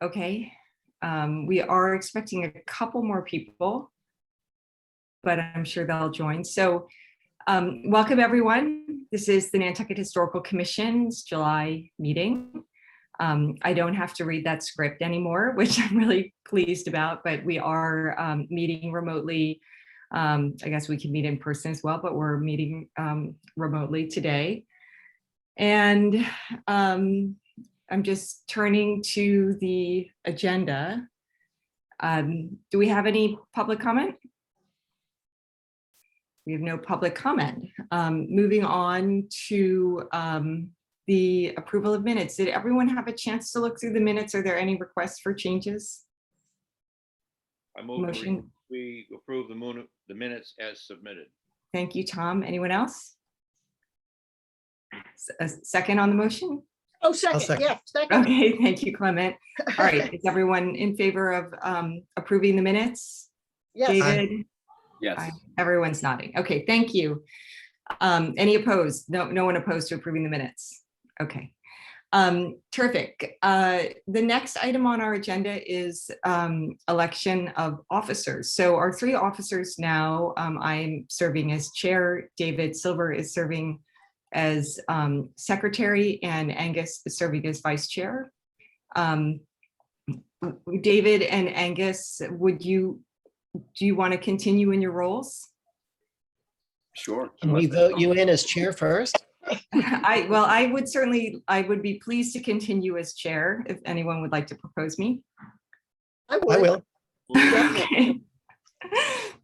Okay, we are expecting a couple more people, but I'm sure they'll join. So welcome everyone. This is the Nantucket Historical Commission's July meeting. I don't have to read that script anymore, which I'm really pleased about, but we are meeting remotely. I guess we can meet in person as well, but we're meeting remotely today. And I'm just turning to the agenda. Do we have any public comment? We have no public comment. Moving on to the approval of minutes. Did everyone have a chance to look through the minutes? Are there any requests for changes? I move we approve the minutes as submitted. Thank you, Tom. Anyone else? A second on the motion? Oh, second. Yeah, second. Okay, thank you, Clement. All right, is everyone in favor of approving the minutes? Yes. David? Yes. Everyone's nodding. Okay, thank you. Any opposed? No one opposed to approving the minutes. Okay, terrific. The next item on our agenda is election of officers. So our three officers now, I'm serving as chair, David Silver is serving as secretary, and Angus is serving as vice chair. David and Angus, do you want to continue in your roles? Sure. Can we vote you in as chair first? I would be pleased to continue as chair if anyone would like to propose me. I I will. Okay.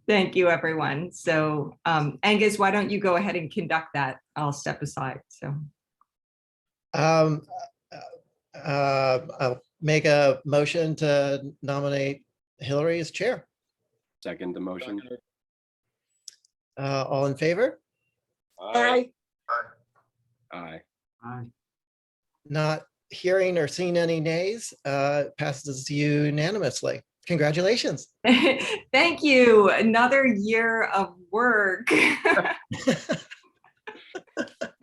Thank you, everyone. So Angus, why don't you go ahead and conduct that? I'll step aside. So I'll make a motion to nominate Hillary as chair. Second the motion. All in favor? Aye. Aye. Not hearing or seeing any nays, passes unanimously. Congratulations. thank you. Another year of work. Do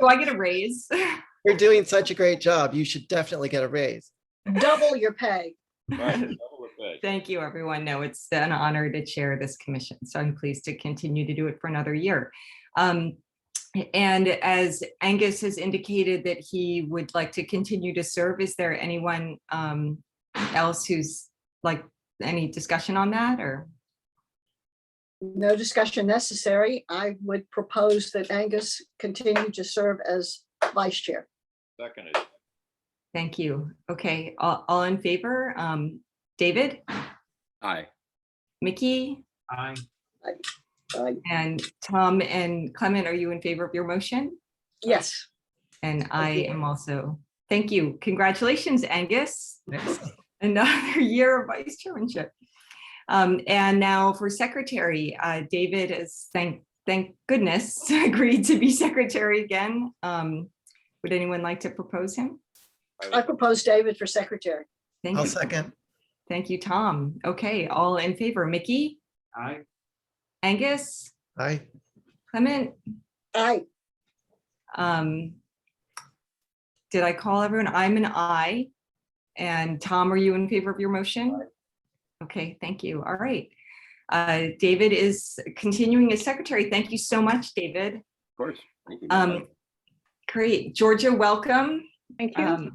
I get a raise? You're doing such a great job. You should definitely get a raise. Double your pay. Thank you, everyone. No, it's an honor to chair this commission. So I'm pleased to continue to do it for another year. And as Angus has indicated that he would like to continue to serve, is there anyone else who's like any discussion on that, or? No discussion necessary. I would propose that Angus continue to serve as vice chair. Seconded. Thank you. Okay, all in favor? David? Aye. Mickey? Aye. And Tom and Clement, are you in favor of your motion? Yes. And I am also. Thank you. Congratulations, Angus. Excellent. Another year of vice chairmanship. And now for secretary, David is, thank goodness, agreed to be secretary again. Would anyone like to propose him? I propose David for secretary. Thank I'll you. second. Thank you, Tom. Okay, all in favor. Mickey? Aye. Angus? Aye. Clement? Aye. Did I call everyone? I'm an aye. And Tom, are you in favor of your motion? Okay, thank you. All right. David is continuing as secretary. Thank you so much, David. Of course. Thank you. Great. Georgia, welcome. Thank you.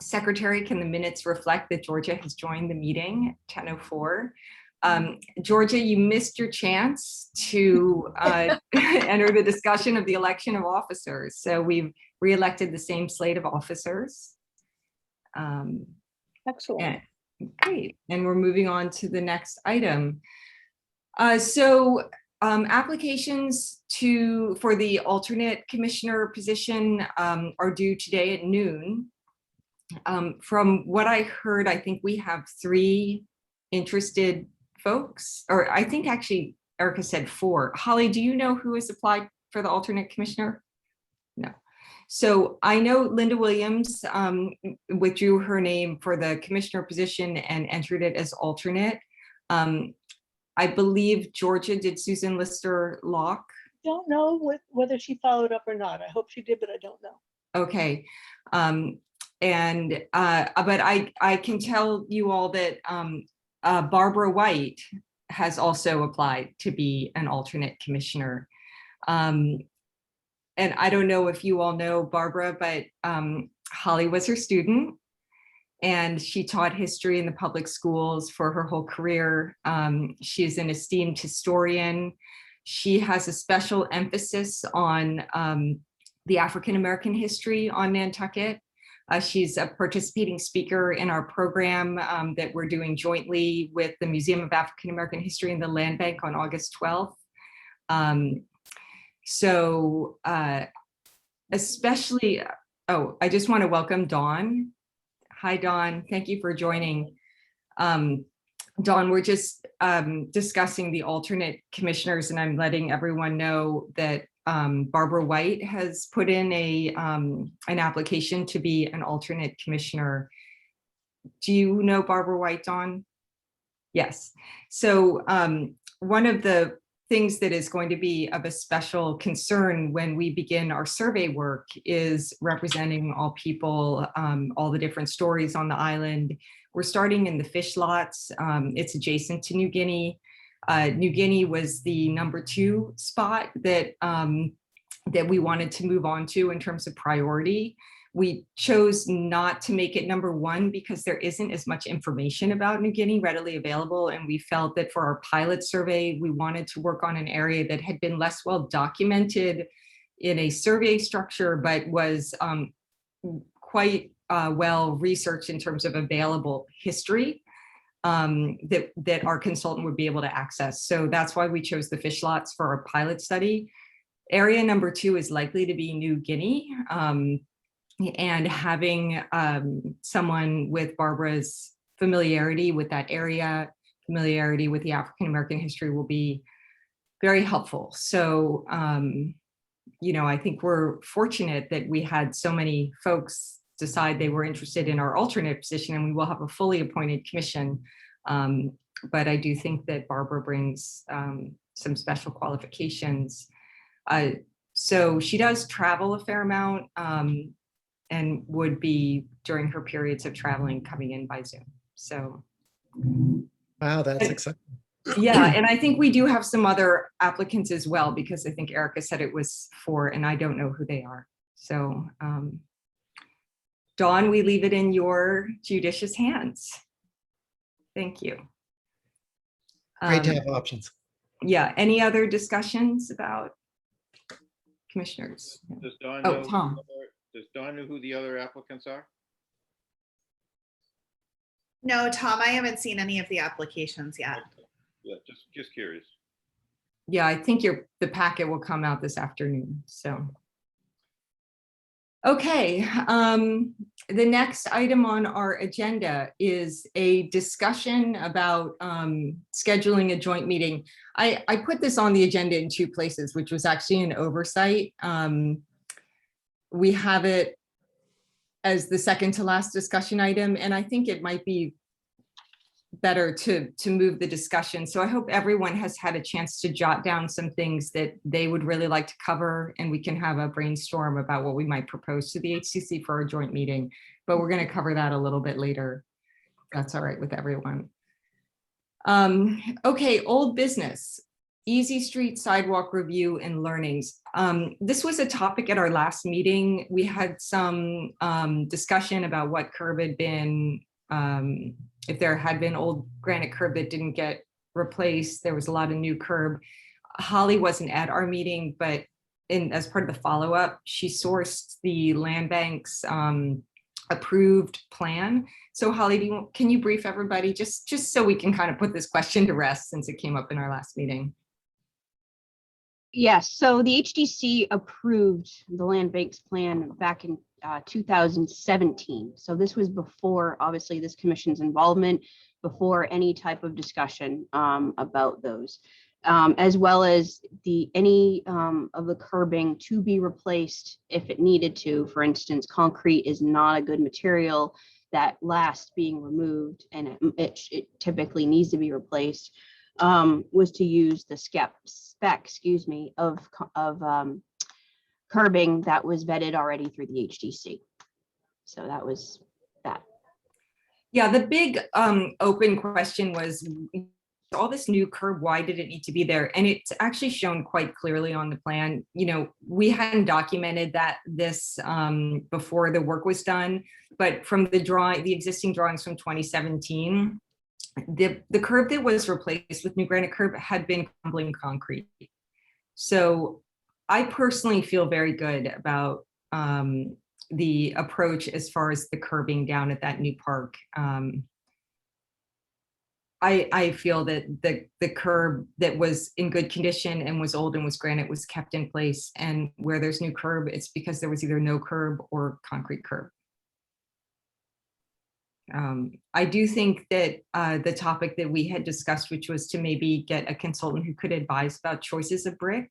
Secretary, can the minutes reflect that Georgia has joined the meeting at 10:04? Georgia, you missed your chance to enter the discussion of the election of officers. So we've re-elected the same slate of officers. Excellent. Great. And we're moving on to the next item. Applications for the alternate commissioner position are due today at noon. From what I heard, I think we have 3 interested folks, or I think actually Erica said 4. Holly, do you know who has applied for the alternate commissioner? No. So I know Linda Williams withdrew her name for the commissioner position and entered it as alternate. I believe Georgia, did Susan Lister Locke? Don't know whether she followed up or not. I hope she did, but I don't know. Okay. But I can tell you all that Barbara White has also applied to be an alternate commissioner. And I don't know if you all know Barbara, but Holly was her student, and she taught history in the public schools for her whole career. She's an esteemed historian. She has a special emphasis on the African-American history on Nantucket. She's a participating speaker in our program that we're doing jointly with the Museum of African-American History and the Land Bank on August 12th. Especially, I just want to welcome Dawn. Hi, Dawn. Thank you for joining. Dawn, we're just discussing the alternate commissioners, and I'm letting everyone know that Barbara White has put in an application to be an alternate commissioner. Do you know Barbara White, Dawn? Yes. So one of the things that is going to be of a special concern when we begin our survey work is representing all people, all the different stories on the island. We're starting in the fish lots. It's adjacent to New Guinea. New Guinea was the #2 spot that we wanted to move on to in terms of priority. We chose not to make it #1 because there isn't as much information about New Guinea readily available. And we felt that for our pilot survey, we wanted to work on an area that had been less well documented in a survey structure, but was quite well researched in terms of available history that our consultant would be able to access. So that's why we chose the fish lots for our pilot study. Area #2 is likely to be New Guinea. And having someone with Barbara's familiarity with that area, familiarity with the African-American history will be very helpful. So, I think we're fortunate that we had so many folks decide they were interested in our alternate position, and we will have a fully appointed commission. But I do think that Barbara brings some special qualifications. So she does travel a fair amount, and would be during her periods of traveling coming in by Zoom. So. Wow, that's exciting. Yeah, and I think we do have some other applicants as well, because I think Erica said it was 4, and I don't know who they are. So Dawn, we leave it in your judicious hands. Thank you. Great to have options. Yeah, any other discussions about commissioners? Does Dawn Oh, know Tom. Does Dawn know who the other applicants are? No, Tom, I haven't seen any of the applications yet. Yeah, just curious. Yeah, I think the packet will come out this afternoon. So. Okay, the next item on our agenda is a discussion about scheduling a joint meeting. I put this on the agenda in 2 places, which was actually an oversight. We have it as the second to last discussion item, and I think it might be better to move the discussion. So I hope everyone has had a chance to jot down some things that they would really like to cover, and we can have a brainstorm about what we might propose to the HCC for our joint meeting. But we're going to cover that a little bit later. That's all right with everyone. Okay, old business. Easy Street sidewalk review and learnings. This was a topic at our last meeting. We had some discussion about what curb had been, if there had been old granite curb that didn't get replaced. There was a lot of new curb. Holly wasn't at our meeting, but as part of the follow-up, she sourced the land bank's approved plan. So Holly, can you brief everybody just so we can kind of put this question to rest, since it came up in our last meeting? Yes, so the HDC approved the land bank's plan back in 2017. So this was before, obviously, this commission's involvement, before any type of discussion about those, as well as any of the curbing to be replaced if it needed to. For instance, concrete is not a good material that lasts being removed, and it typically needs to be replaced. Was to use the spec of curbing that was vetted already through the HDC. So that was that. Yeah, the big open question was all this new curb, why did it need to be there? And it's actually shown quite clearly on the plan. You know, we hadn't documented that this before the work was done, but from the existing drawings from 2017, the curb that was replaced with new granite curb had been crumbling concrete. So I personally feel very good about the approach as far as the curbing down at that new park. I feel that the curb that was in good condition and was old and was granite was kept in place, and where there's new curb, it's because there was either no curb or concrete curb. I do think that the topic that we had discussed, which was to maybe get a consultant who could advise about choices of brick,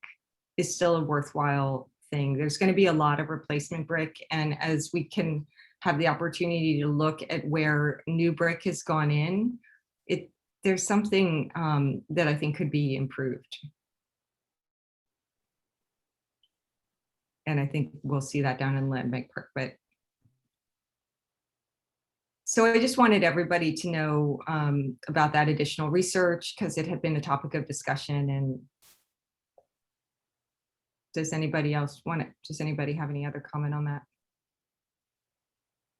is still a worthwhile thing. There's going to be a lot of replacement brick, and as we can have the opportunity to look at where new brick has gone in, there's something that I think could be improved. And I think we'll see that down in Land Bank Park. But so I just wanted everybody to know about that additional research, because it had been a topic of discussion. And does anybody else want it? Does anybody have any other comment on that?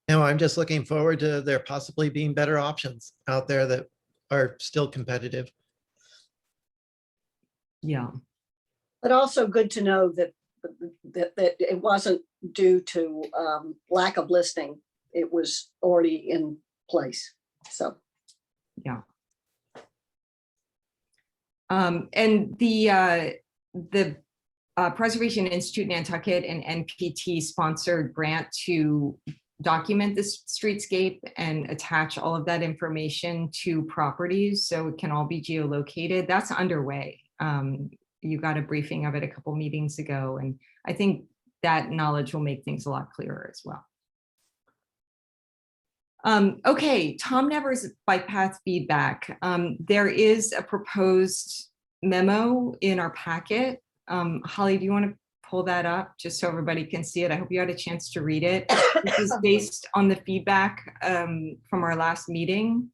No, I'm just looking forward to there possibly being better options out there that are still competitive. Yeah. But also good to know that it wasn't due to lack of listening. It was already in place. So. Yeah. And the Preservation Institute Nantucket and NPT sponsored grant to document this streetscape and attach all of that information to properties so it can all be geolocated. That's underway. You got a briefing of it a couple meetings ago, and I think that knowledge will make things a lot clearer as well. Okay, Tom Nevers bike path feedback. There is a proposed memo in our packet. Holly, do you want to pull that up just so everybody can see it? I hope you had a chance to read it. This is based on the feedback from our last meeting.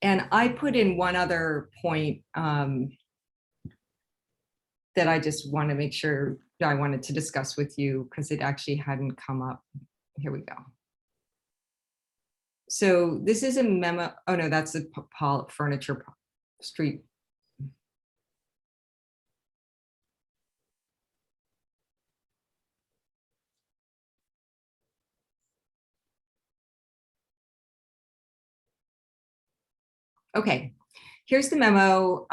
And I put in one other point that I just want to make sure I wanted to discuss with you because it actually hadn't come up. Here we go. So this is a memo. Oh no, that's the furniture street. Okay, here's the memo.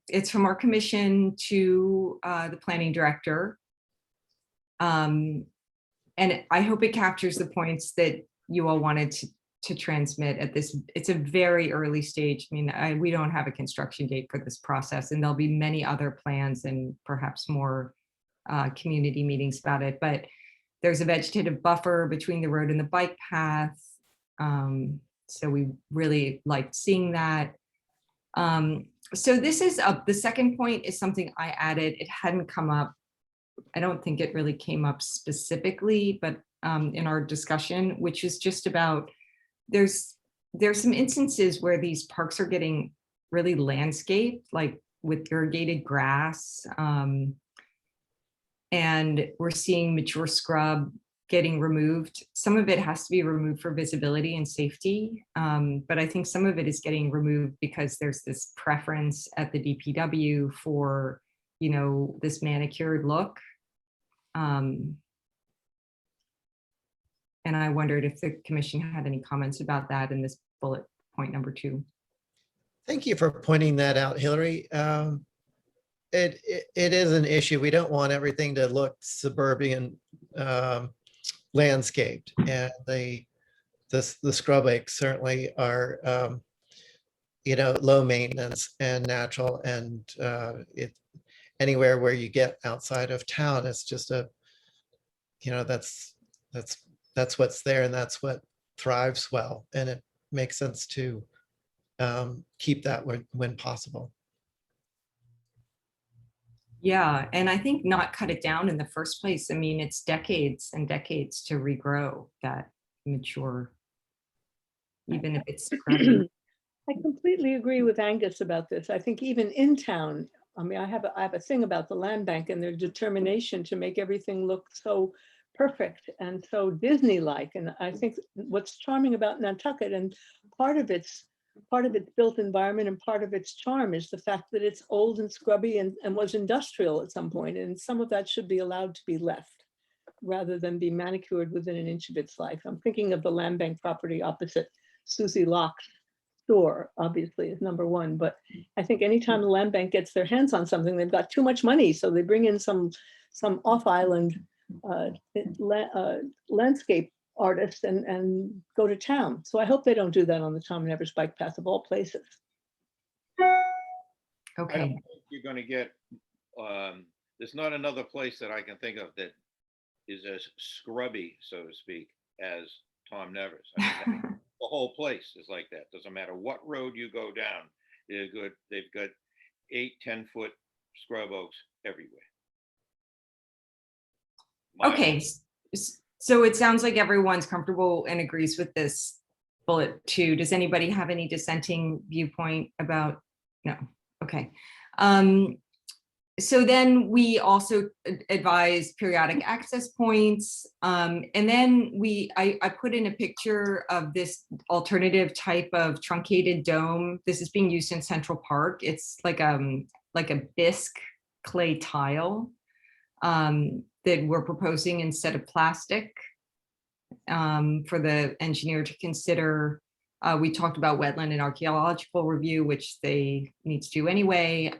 It's from our commission to the planning director. And I hope it captures the points that you all wanted to transmit at this. It's a very early stage. I mean, we don't have a construction date for this process, and there'll be many other plans and perhaps more community meetings about it. But there's a vegetative buffer between the road and the bike path. So we really liked seeing that. So this is the second point is something I added. It hadn't come up. I don't think it really came up specifically, but in our discussion, which is just about there's some instances where these parks are getting really landscaped, like with irrigated grass, and we're seeing mature scrub getting removed. Some of it has to be removed for visibility and safety, but I think some of it is getting removed because there's this preference at the DPW for, you know, this manicured look. And I wondered if the commission had any comments about that in this bullet point number 2. Thank you for pointing that out, Hillary. It is an issue. We don't want everything to look suburban landscaped, and the scrub oaks certainly are you know, low maintenance and natural, and anywhere where you get outside of town, it's just a, you know, that's what's there, and that's what thrives well, and it makes sense to keep that when possible. Yeah, and I think not cut it down in the first place. I mean, it's decades and decades to regrow that mature, even if it's scrubby. I completely agree with Angus about this. I think even in town, I mean, I have a thing about the land bank and their determination to make everything look so perfect and so Disney-like. And I think what's charming about Nantucket, and part of its built environment and part of its charm, is the fact that it's old and scrubby and was industrial at some point. And some of that should be allowed to be left rather than be manicured within an inch of its life. I'm thinking of the land bank property opposite Susie Locke's store, obviously, is number one. But I think anytime the land bank gets their hands on something, they've got too much money, so they bring in some off-island landscape artist and go to town. So I hope they don't do that on the Tom Nevers bike path of all places. I don't Okay, think you're gonna get, there's not another place that I can think of that is as scrubby, so to speak, as Tom Nevers. I mean, the whole place is like that. Doesn't matter what road you go down, they're good. They've got 8-10 foot scrub oaks everywhere. okay. So it sounds like everyone's comfortable and agrees with this bullet too. Does anybody have any dissenting viewpoint about? No, okay. So then we also advise periodic access points. And then I put in a picture of this alternative type of truncated dome. This is being used in Central Park. It's like a bisque clay tile that we're proposing instead of plastic for the engineer to consider. We talked about wetland and archaeological review, which they need to do anyway.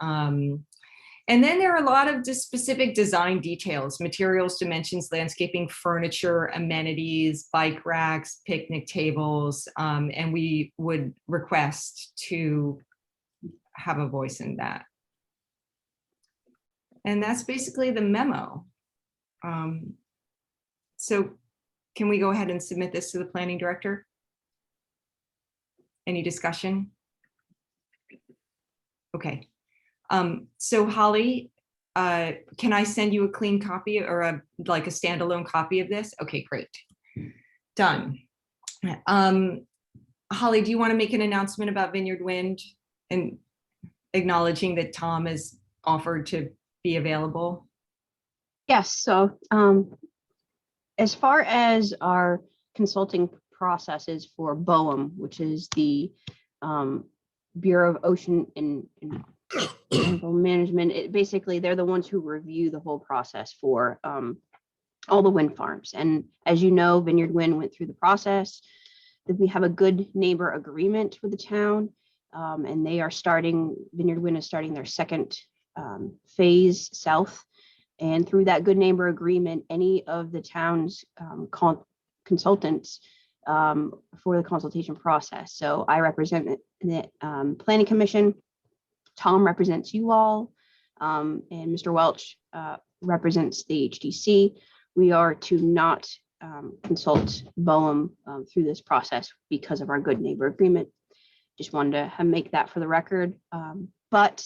And then there are a lot of specific design details: materials, dimensions, landscaping, furniture, amenities, bike racks, picnic tables, and we would request to have a voice in that. And that's basically the memo. So can we go ahead and submit this to the planning director? Any discussion? Okay. So Holly, can I send you a clean copy or like a standalone copy of this? Okay, great. Done. Holly, do you want to make an announcement about Vineyard Wind and acknowledging that Tom has offered to be available? Yes, so as far as our consulting processes for BOEM, which is the Bureau of Ocean and Environmental Management, basically they're the ones who review the whole process for all the wind farms. And as you know, Vineyard Wind went through the process. That we have a good neighbor agreement with the town, and Vineyard Wind is starting their second phase south. And through that good neighbor agreement, any of the town's consultants for the consultation process. So I represent the Planning Commission, Tom represents you all, and Mr. Welch represents the HDC. We are to not consult BOEM through this process because of our good neighbor agreement. Just wanted to make that for the record. But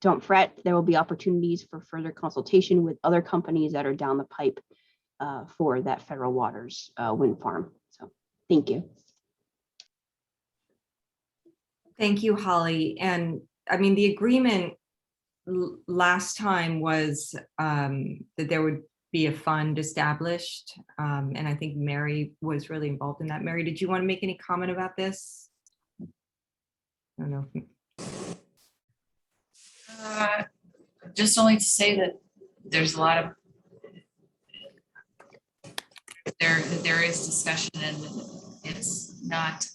don't fret, there will be opportunities for further consultation with other companies that are down the pipe for that Federal Waters wind farm. So thank you. Thank you, Holly. And I mean, the agreement last time was that there would be a fund established. And I think Mary was really involved in that. Mary, did you want to make any comment about this? I don't know. Just only to say that there's a lot of there is discussion and it's not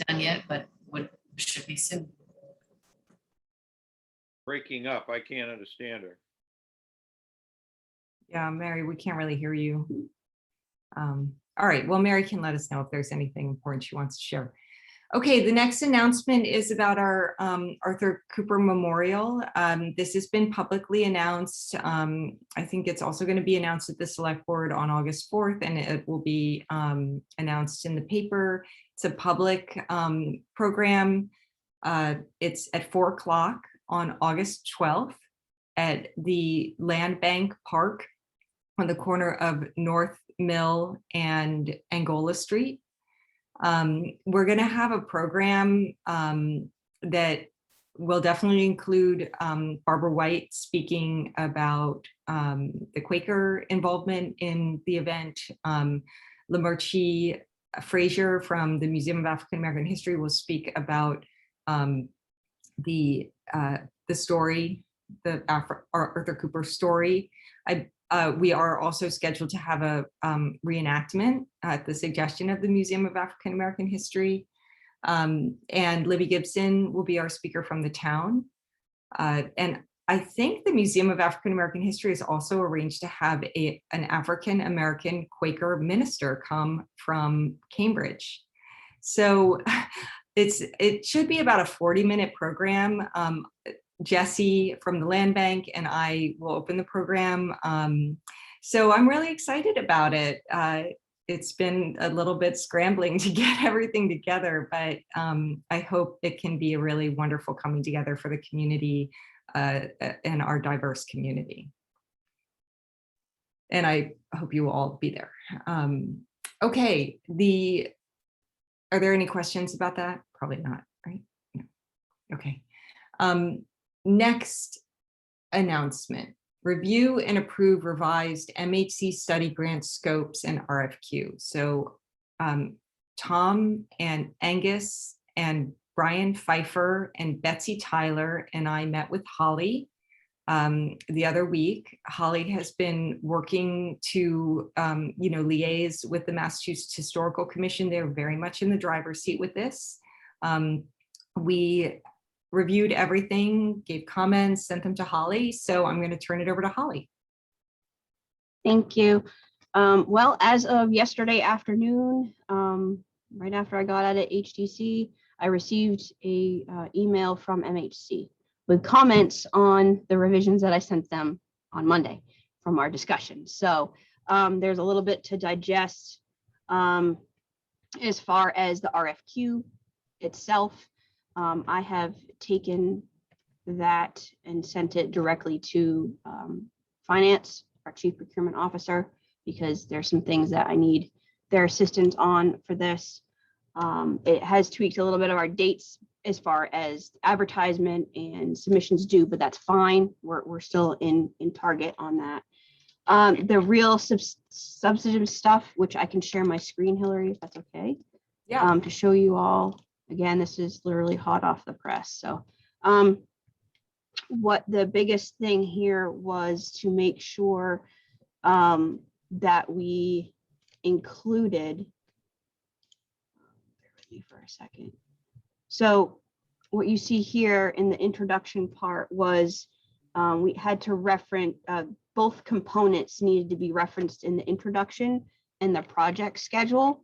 done yet, but should be soon. Breaking up, I can't understand her. Yeah, Mary, we can't really hear you. All right, well, Mary can let us know if there's anything important she wants to share. Okay, the next announcement is about our Arthur Cooper Memorial. This has been publicly announced. I think it's also going to be announced at the Select Board on August 4th, and it will be announced in the paper. It's a public program. It's at 4 o'clock on August 12th at the Land Bank Park on the corner of North Mill and Angola Street. We're going to have a program that will definitely include Barbara White speaking about the Quaker involvement in the event. Lamerchi Frazier from the Museum of African American History will speak about the story, the Arthur Cooper story. We are also scheduled to have a reenactment at the suggestion of the Museum of African American History. And Libby Gibson will be our speaker from the town. And I think the Museum of African American History has also arranged to have an African American Quaker minister come from Cambridge. So it should be about a 40-minute program. Jesse from the Land Bank and I will open the program. So I'm really excited about it. It's been a little bit scrambling to get everything together, but I hope it can be a really wonderful coming together for the community and our diverse community. And I hope you will all be there. Okay, are there any questions about that? Probably not, right? No. Okay. Next announcement, review and approve revised MHC study grant scopes and RFQ. So Tom and Angus and Brian Pfeiffer and Betsy Tyler and I met with Holly the other week. Holly has been working to liaise with the Massachusetts Historical Commission. They're very much in the driver's seat with this. We reviewed everything, gave comments, sent them to Holly. So I'm going to turn it over to Holly. Thank you. Well, as of yesterday afternoon, right after I got out of HDC, I received a email from MHC with comments on the revisions that I sent them on Monday from our discussion. So there's a little bit to digest as far as the RFQ itself. I have taken that and sent it directly to Finance, our Chief Procurement Officer, because there's some things that I need their assistance on for this. It has tweaked a little bit of our dates as far as advertisement and submissions due, but that's fine. We're still in target on that. The real substantive stuff, which I can share my screen, Hillary, if that's okay. Yeah. To show you all. Again, this is literally hot off the press. So what the biggest thing here was to make sure that we included, bear with me for a second. So what you see here in the introduction part was we had to reference, both components needed to be referenced in the introduction and the project schedule.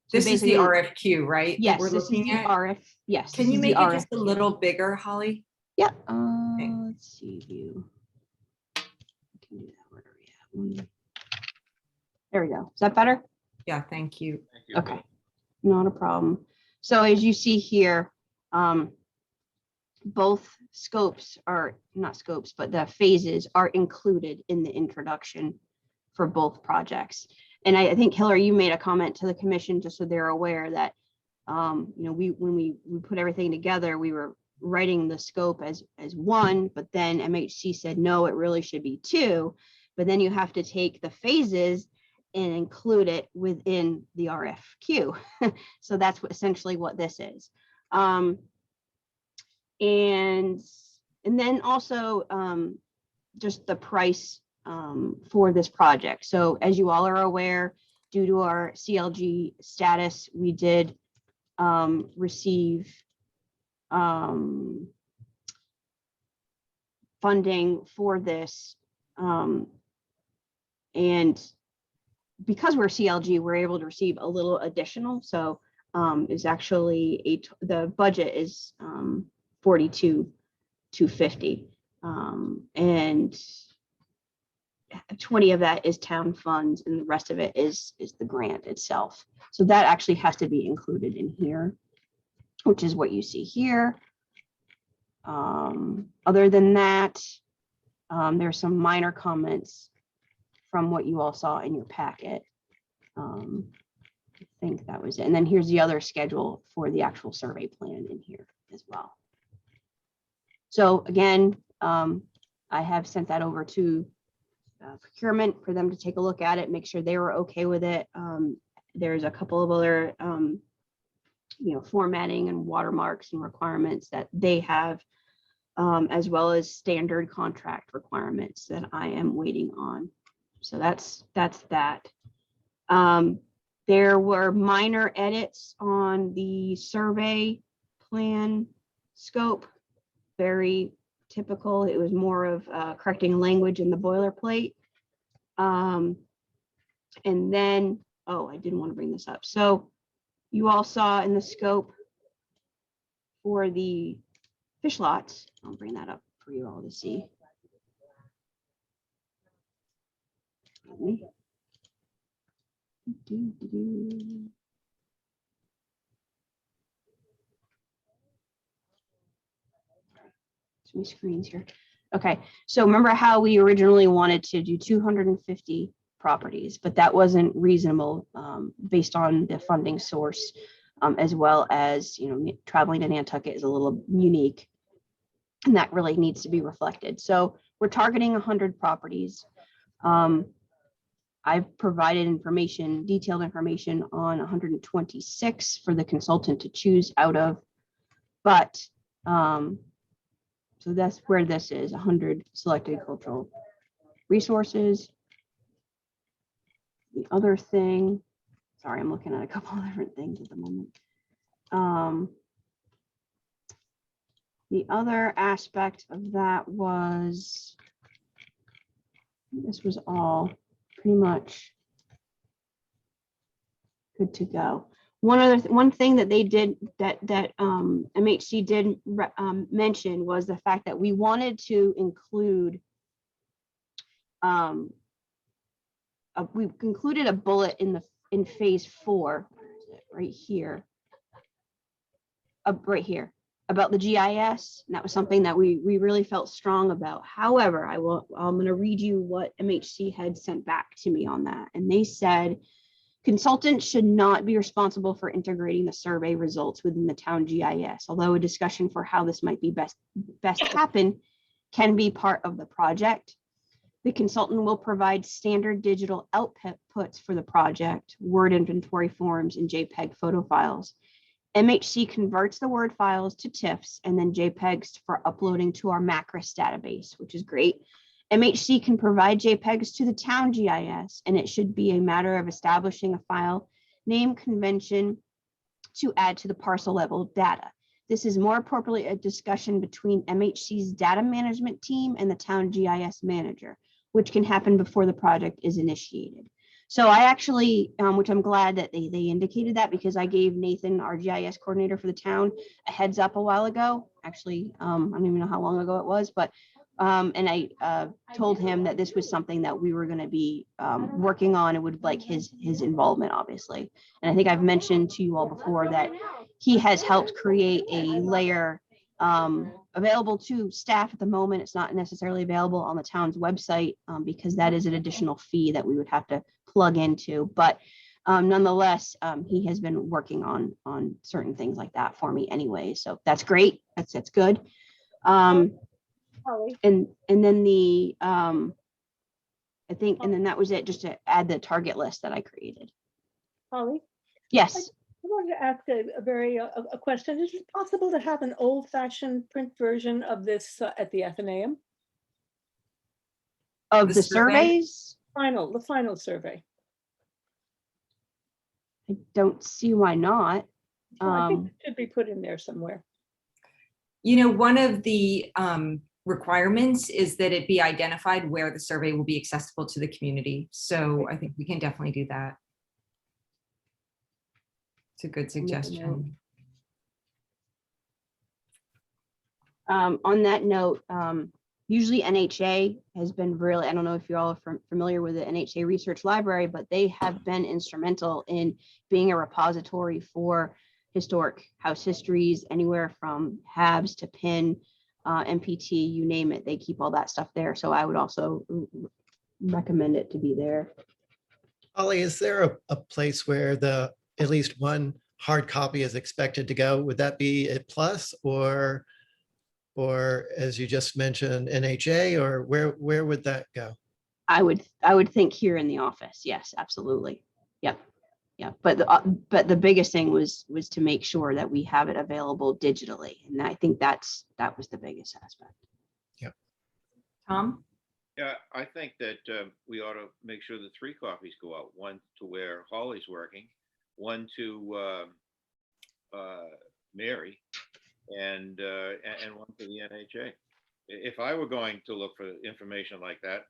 So this is the RFQ, right? Yes, we're this is looking the at. RF. Yes. Can you make it just a little bigger, Holly? Yeah. Okay. Let's see view. I can do that. Where are we at? There we go. Is that better? Yeah, thank you. Thank you. Okay, not a problem. So as you see here, both scopes are not scopes, but the phases are included in the introduction for both projects. And I think, Hillary, you made a comment to the commission just so they're aware that, when we put everything together, we were writing the scope as one, but then MHC said, no, it really should be two. But then you have to take the phases and include it within the RFQ. So that's essentially what this is. And then also just the price for this project. So as you all are aware, due to our CLG status, we did receive funding for this. And because we're CLG, we're able to receive a little additional. So it's actually the budget is $42,250, and 20 of that is town funds, and the rest of it is the grant itself. So that actually has to be included in here, which is what you see here. Other than that, there's some minor comments from what you all saw in your packet. I think that was it. And then here's the other schedule for the actual survey plan in here as well. So again, I have sent that over to procurement for them to take a look at it, make sure they were okay with it. There's a couple of other, formatting and watermarks and requirements that they have, as well as standard contract requirements that I am waiting on. So that's that. There were minor edits on the survey plan scope, very typical. It was more of correcting language in the boilerplate. And then, oh, I didn't want to bring this up. So you all saw in the scope for the fish lots, I'll bring that up for you all to see. My screens here. Okay, so remember how we originally wanted to do 250 properties, but that wasn't reasonable based on the funding source, as well as, traveling to Nantucket is a little unique, and that really needs to be reflected. So we're targeting 100 properties. I've provided information, detailed information on 126 for the consultant to choose out of, but so that's where this is, 100 selected cultural resources. The other thing, sorry, I'm looking at a couple of different things at the moment. The other aspect of that was, this was all pretty much good to go. One thing that they did that MHC did mention was the fact that we wanted to include, we included a bullet in phase 4, right here, right here, about the GIS. And that was something that we really felt strong about. However, I'm going to read you what MHC had sent back to me on that. And they said, consultants should not be responsible for integrating the survey results within the town GIS, although a discussion for how this might be best happen can be part of the project. The consultant will provide standard digital outputs for the project, Word inventory forms, and JPEG photo files. MHC converts the Word files to TIFFs and then JPEGs for uploading to our Macris database, which is great. MHC can provide JPEGs to the town GIS, and it should be a matter of establishing a file name convention to add to the parcel level data. This is more appropriately a discussion between MHC's data management team and the town GIS manager, which can happen before the project is initiated. So I actually, which I'm glad that they indicated that, because I gave Nathan, our GIS coordinator for the town, a heads up a while ago. Actually, I don't even know how long ago it was, but and I told him that this was something that we were going to be working on and would like his involvement, obviously. And I think I've mentioned to you all before that he has helped create a layer available to staff at the moment. It's not necessarily available on the town's website because that is an additional fee that we would have to plug into. But nonetheless, he has been working on certain things like that for me anyway. So that's great. That's good. And then the I think, and then that was it, just to add the target list that I created. Holly, Yes. I wanted to ask a question. Is it possible to have an old-fashioned print version of this at the Athenaeum? Of The the survey? surveys? The final survey. I don't see why not. I think it should be put in there somewhere. One of the requirements is that it be identified where the survey will be accessible to the community. So I think we can definitely do that. It's a good suggestion. On that note, usually NHA has been really, I don't know if you're all familiar with the NHA Research Library, but they have been instrumental in being a repository for historic house histories, anywhere from Habs to Pin. MPT, you name it, they keep all that stuff there. So I would also recommend it to be there. Holly, is there a place where at least one hard copy is expected to go? Would that be at Plus or as you just mentioned, NHA, or where would that go? I would think here in the office. Yes, absolutely. Yep. Yeah. But the biggest thing was to make sure that we have it available digitally. And I think that was the biggest aspect. Tom? Yeah, I think that we ought to make sure that 3 copies go out, one to where Holly's working, one to Mary, and one to the NHA. If I were going to look for information like that,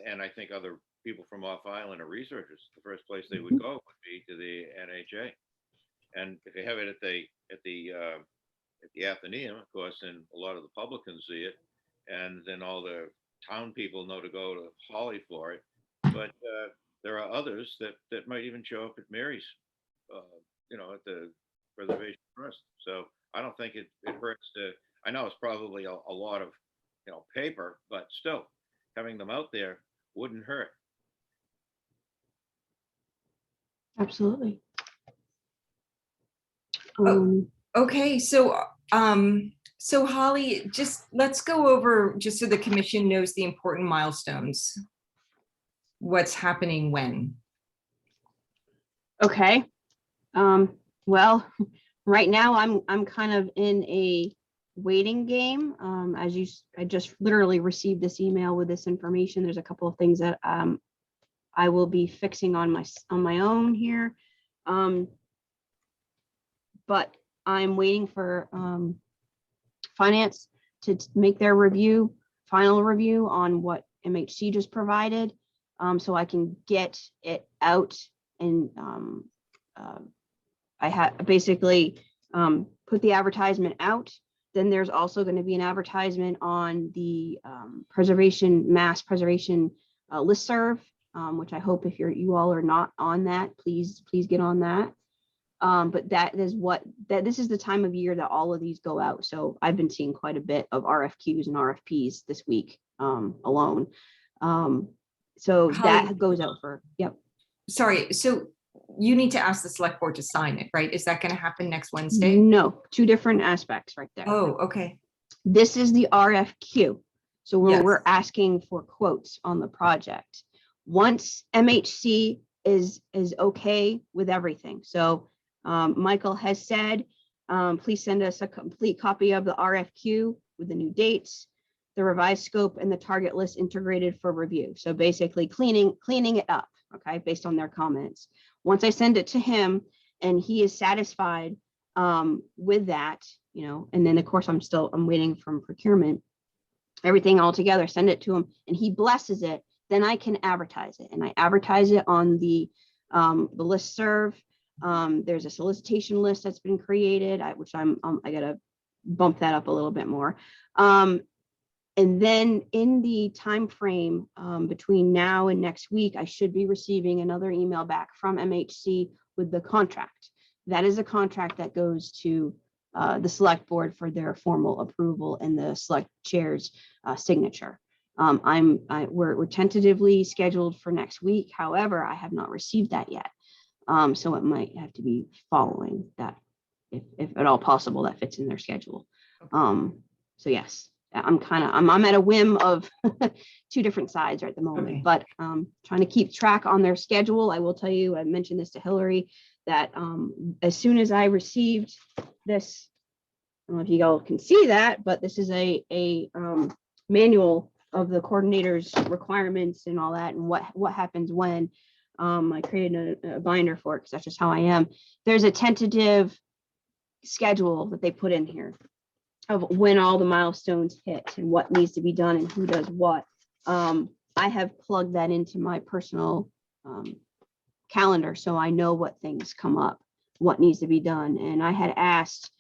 and I think other people from off island are researchers, the first place they would go would be to the NHA. And if you have it at the Athenaeum, of course, then a lot of the public can see it, and then all the town people know to go to Holly for it. But there are others that might even show up at Mary's, at the Preservation Trust. So I don't think it hurts to. I know it's probably a lot of paper, but still having them out there wouldn't hurt. Absolutely. Okay, so Holly, just let's go over, just so the commission knows the important milestones. What's happening when? Okay. Well, right now I'm kind of in a waiting game. I just literally received this email with this information. There's a couple of things that I will be fixing on my own here. But I'm waiting for finance to make their final review on what MHC just provided, so I can get it out. And I had basically put the advertisement out. Then there's also going to be an advertisement on the mass preservation listserv, which I hope if you all are not on that, please get on that. But this is the time of year that all of these go out. So I've been seeing quite a bit of RFQs and RFPs this week alone. So Holly, that goes out for, yep. Sorry, so you need to ask the select board to sign it, right? Is that going to happen next Wednesday? No, 2 different aspects right there. Oh, okay. This is the RFQ. So Yes. we're asking for quotes on the project. Once MHC is okay with everything. So Michael has said, please send us a complete copy of the RFQ with the new dates, the revised scope, and the target list integrated for review. So basically cleaning it up, okay, based on their comments. Once I send it to him and he is satisfied with that, and then of course I'm waiting from procurement, everything all together, send it to him and he blesses it, then I can advertise it. And I advertise it on the listserv. There's a solicitation list that's been created, which I gotta bump that up a little bit more. And then in the time frame between now and next week, I should be receiving another email back from MHC with the contract. That is a contract that goes to the select board for their formal approval and the select chair's signature. We're tentatively scheduled for next week. However, I have not received that yet. So it might have to be following that, if at all possible, that fits in their schedule. So yes, I'm at a whim of 2 different sides right at the moment, Okay. but trying to keep track on their schedule. I will tell you, I mentioned this to Hillary, that as soon as I received this, I don't know if you all can see that, but this is a manual of the coordinator's requirements and all that, and what happens when. I created a binder for it because that's just how I am. There's a tentative schedule that they put in here of when all the milestones hit and what needs to be done and who does what. I have plugged that into my personal calendar, so I know what things come up, what needs to be done. And I had asked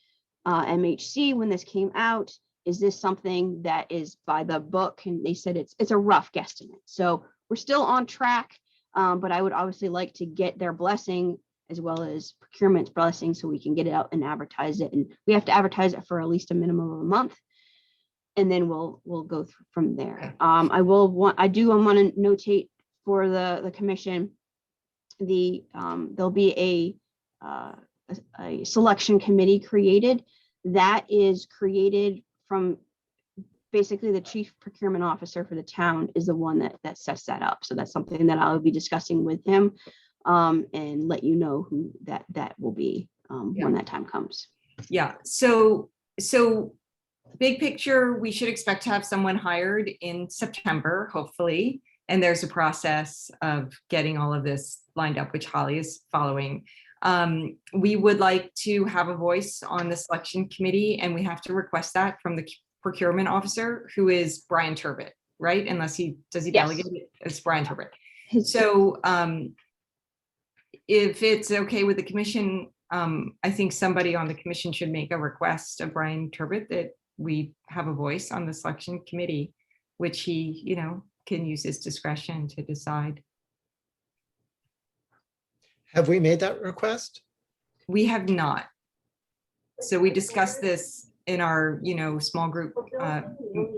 MHC when this came out, is this something that is by the book? And they said it's a rough guesstimate. So we're still on track. But I would obviously like to get their blessing as well as procurement's blessing so we can get it out and advertise it. And we have to advertise it for at least a minimum of a month. and then we'll go from there. Okay. I do want to notate for the commission, there'll be a selection committee created that is created from basically the chief procurement officer for the town is the one that sets that up. So that's something that I'll be discussing with him and let you know who that will be when that time comes. Yeah, so big picture, we should expect to have someone hired in September, hopefully. And there's a process of getting all of this lined up, which Holly is following. We would like to have a voice on the selection committee, and we have to request that from the procurement officer, who is Brian Turbot, right? Unless he delegate it? It's Brian Turbot. So if it's okay with the commission, I think somebody on the commission should make a request of Brian Turbot that we have a voice on the selection committee, which he, can use his discretion to decide. Have we made that request? We have not. So we discussed this in our, small group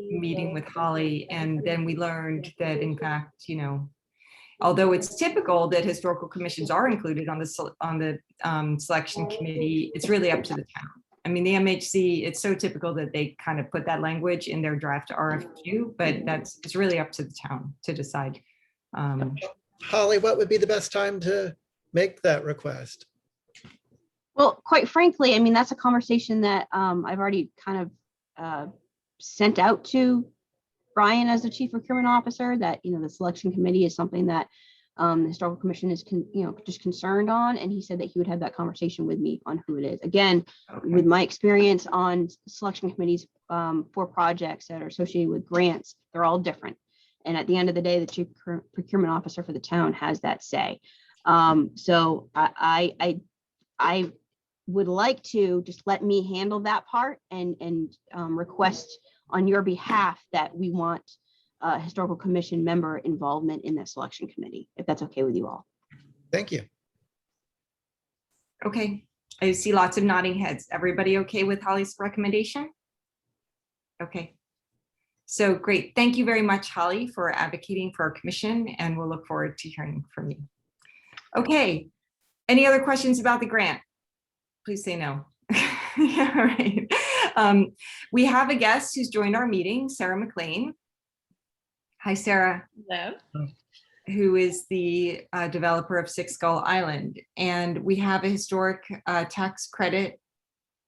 meeting with Holly, and then we learned that in fact, although it's typical that historical commissions are included on the selection committee, it's really up to the town. I mean, the MHC, it's so typical that they kind of put that language in their draft RFQ, but it's really up to the town to decide. Holly, what would be the best time to make that request? Well, quite frankly, I mean, that's a conversation that I've already kind of sent out to Brian as the chief procurement officer, that, the selection committee is something that the historical commission is, just concerned on. And he said that he would have that conversation with me on who it is. Again, with my experience on selection committees for projects that are associated with grants, they're all different. And at the end of the day, the chief procurement officer for the town has that say. So I would like to just let me handle that part and request on your behalf that we want historical commission member involvement in that selection committee, if that's okay with you all. Thank you. Okay, I see lots of nodding heads. Everybody okay with Holly's recommendation? Okay, so great. Thank you very much, Holly, for advocating for our commission, and we'll look forward to hearing from you. Okay, any other questions about the grant? Please say no. Yeah, all right. We have a guest who's joined our meeting, Sarah McLean. Hi, Sarah. Hello. Who is the developer of Six Gull Island. And we have a historic tax credit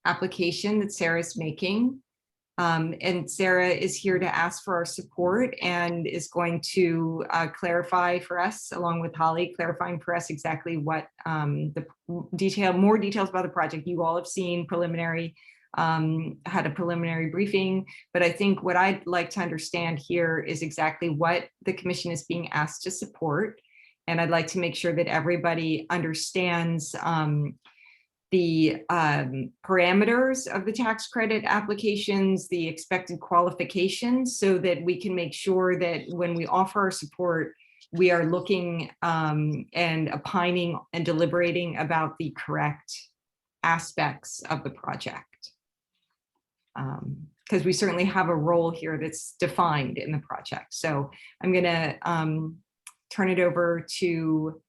application that Sarah's making. And Sarah is here to ask for our support and is going to clarify for us, along with Holly, clarifying for us exactly what more details about the project. You all have seen preliminary, had a preliminary briefing, but I think what I'd like to understand here is exactly what the commission is being asked to support. And I'd like to make sure that everybody understands the parameters of the tax credit applications, the expected qualifications, so that we can make sure that when we offer our support, we are looking and opining and deliberating about the correct aspects of the project. Because we certainly have a role here that's defined in the project. So I'm gonna turn it over to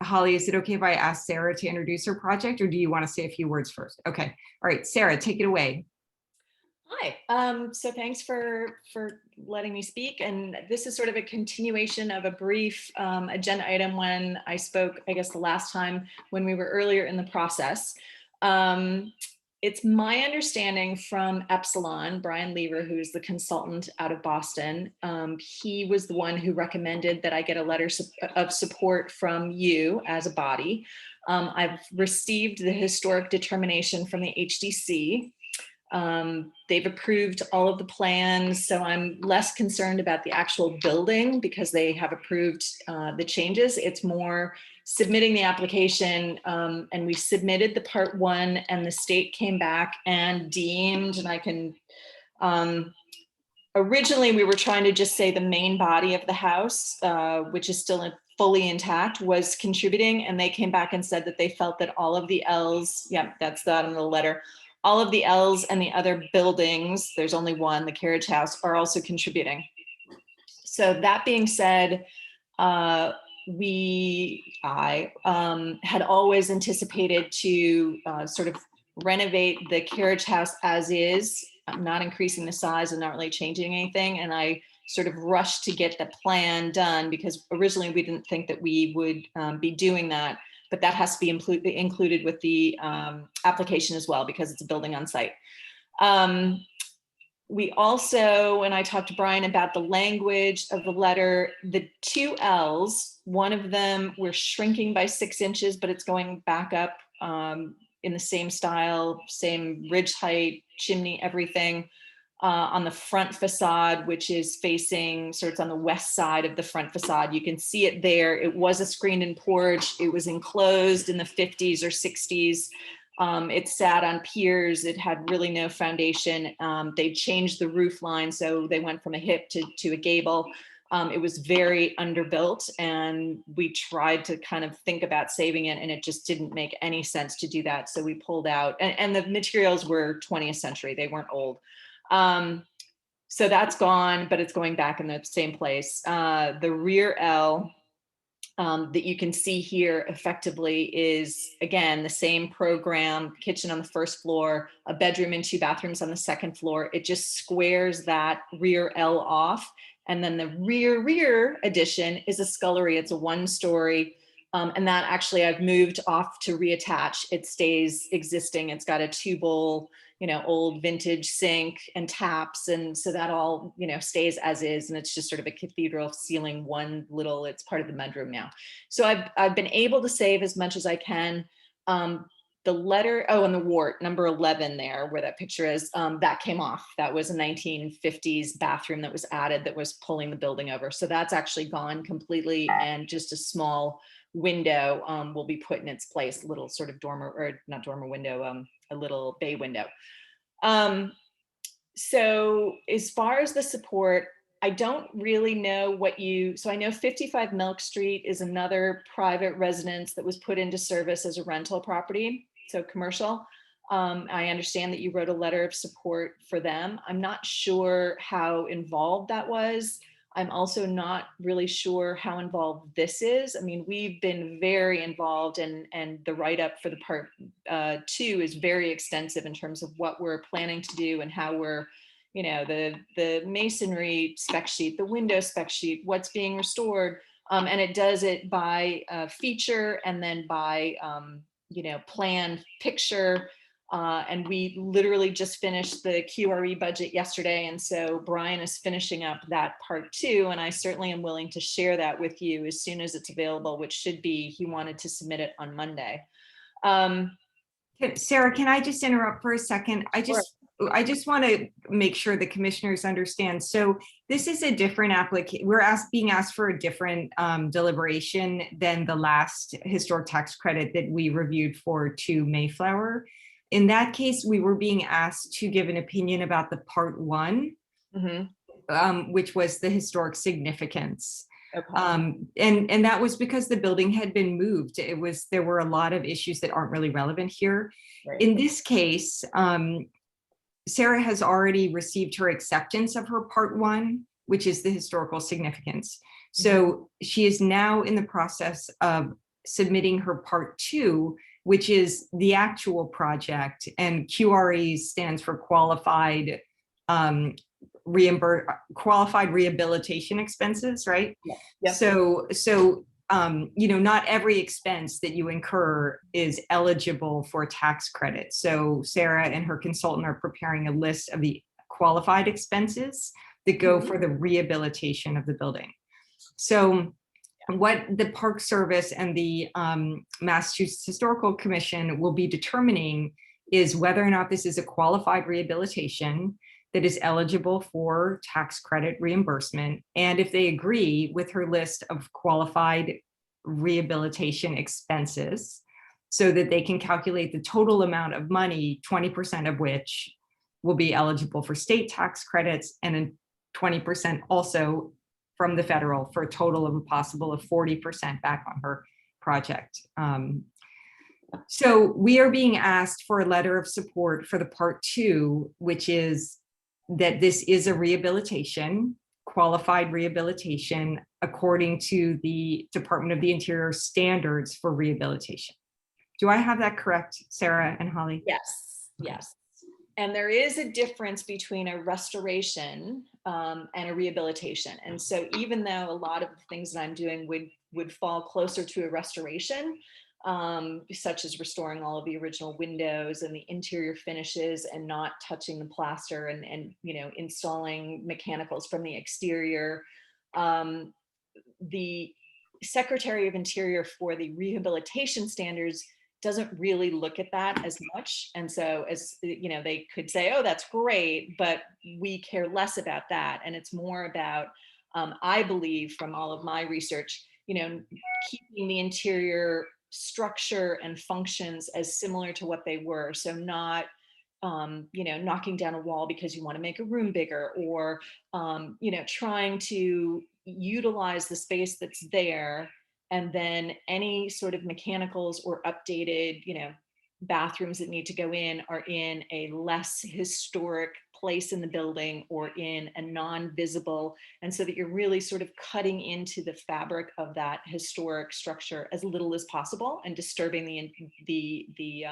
Holly. Is it okay if I ask Sarah to introduce her project, or do you want to say a few words first? Okay, all right, Sarah, take it away. Hi, so thanks for letting me speak. And this is sort of a continuation of a brief agenda item when I spoke, I guess the last time when we were earlier in the process. It's my understanding from Epsilon, Brian Lever, who's the consultant out of Boston. He was the one who recommended that I get a letter of support from you as a body. I've received the historic determination from the HDC. They've approved all of the plans, so I'm less concerned about the actual building because they have approved the changes. It's more submitting the application, and we submitted the part 1, and the state came back and deemed, and I can, originally we were trying to just say the main body of the house, which is still fully intact, was contributing, and they came back and said that they felt that all of the L's, yeah, that's that in the letter, all of the L's and the other buildings, there's only one, the carriage house, are also contributing. So that being said, I had always anticipated to sort of renovate the carriage house as is, not increasing the size and not really changing anything. And I sort of rushed to get the plan done because originally we didn't think that we would be doing that, but that has to be included with the application as well because it's a building on site. We also, when I talked to Brian about the language of the letter, the two L's, one of them we're shrinking by 6 inches, but it's going back up in the same style, same ridge height, chimney, everything on the front facade, which is facing, so it's on the west side of the front facade. You can see it there. It was a screened-in porch. It was enclosed in the 50s or 60s. It sat on piers. It had really no foundation. They changed the roof line, so they went from a hip to a gable. It was very underbuilt, and we tried to kind of think about saving it, and it just didn't make any sense to do that. So we pulled out, and the materials were 20th century. They weren't old. So that's gone, but it's going back in the same place. The rear L that you can see here effectively is, again, the same program, kitchen on the first floor, a bedroom and 2 bathrooms on the second floor. It just squares that rear L off. And then the rear addition is a scullery. It's a 1-story. And that actually I've moved off to reattach. It stays existing. It's got a 2-bowl, old vintage sink and taps. And so that all, stays as is. And it's just sort of a cathedral ceiling, it's part of the bedroom now. So I've been able to save as much as I can. The letter, and the wart, number 11 there, where that picture is, that came off. That was a 1950s bathroom that was added that was pulling the building over. So that's actually gone completely, and just a small window will be put in its place, a little sort of dormer, or not dormer window, a little bay window. So as far as the support, I don't really know so I know 55 Milk Street is another private residence that was put into service as a rental property, so commercial. I understand that you wrote a letter of support for them. I'm not sure how involved that was. I'm also not really sure how involved this is. I mean, we've been very involved, and the write-up for the part 2 is very extensive in terms of what we're planning to do and how we're, the masonry spec sheet, the window spec sheet, what's being restored. And it does it by feature and then by, plan, picture. And we literally just finished the QRE budget yesterday. And so Brian is finishing up that part 2. And I certainly am willing to share that with you as soon as it's available, which should be, he wanted to submit it on Monday. Sarah, can I just interrupt for a second? I just want to make sure the commissioners understand. So this is a different application. We're being asked for a different deliberation than the last historic tax credit that we reviewed for 2 Mayflower. In that case, we were being asked to give an opinion about the part 1, which was the historic significance. Okay. And that was because the building had been moved. There were a lot of issues that aren't really relevant here. Right. In this case, Sarah has already received her acceptance of her part 1, which is the historical significance. So she is now in the process of submitting her part 2, which is the actual project, and QRE stands for qualified rehabilitation expenses, right? Yeah. Yep. So not every expense that you incur is eligible for tax credit. So Sarah and her consultant are preparing a list of the qualified expenses that go for the rehabilitation of the building. So what the Park Service and the Massachusetts Historical Commission will be determining is whether or not this is a qualified rehabilitation that is eligible for tax credit reimbursement, and if they agree with her list of qualified rehabilitation expenses, so that they can calculate the total amount of money, 20% of which will be eligible for state tax credits, and then 20% also from the federal, for a total of a possible of 40% back on her project. So we are being asked for a letter of support for the part 2, which is that this is a rehabilitation, qualified rehabilitation, according to the Department of the Interior standards for rehabilitation. Do I have that correct, Sarah and Holly? Yes, yes. And there is a difference between a restoration and a rehabilitation. And so even though a lot of the things that I'm doing would fall closer to a restoration, such as restoring all of the original windows and the interior finishes and not touching the plaster and installing mechanicals from the exterior, the Secretary of Interior for the rehabilitation standards doesn't really look at that as much. And so as they could say, oh, that's great, but we care less about that. And it's more about, I believe from all of my research, keeping the interior structure and functions as similar to what they were. So not, knocking down a wall because you want to make a room bigger, or, trying to utilize the space that's there. And then any sort of mechanicals or updated, bathrooms that need to go in are in a less historic place in the building or in a non-visible, and so that you're really sort of cutting into the fabric of that historic structure as little as possible and disturbing the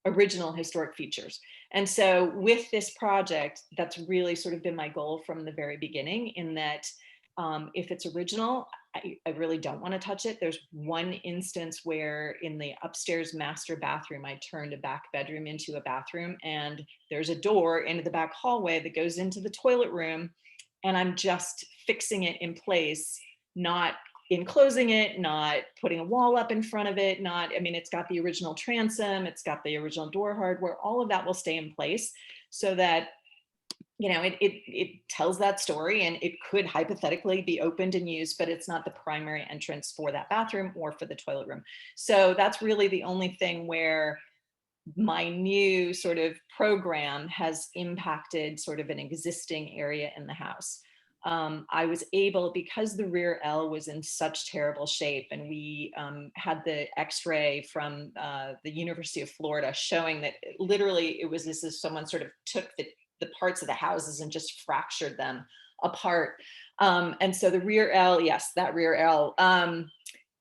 original historic features. And so with this project, that's really sort of been my goal from the very beginning, in that if it's original, I really don't want to touch it. There's one instance where in the upstairs master bathroom, I turned a back bedroom into a bathroom, and there's a door into the back hallway that goes into the toilet room. And I'm just fixing it in place, not enclosing it, not putting a wall up in front of it, it's got the original transom, it's got the original door hardware, all of that will stay in place so that it tells that story, and it could hypothetically be opened and used, but it's not the primary entrance for that bathroom or for the toilet room. So that's really the only thing where my new sort of program has impacted sort of an existing area in the house. I was able, because the rear L was in such terrible shape, and we had the x-ray from the University of Florida showing that literally it was as if someone sort of took the parts of the houses and just fractured them apart. And so the rear L, yes, that rear L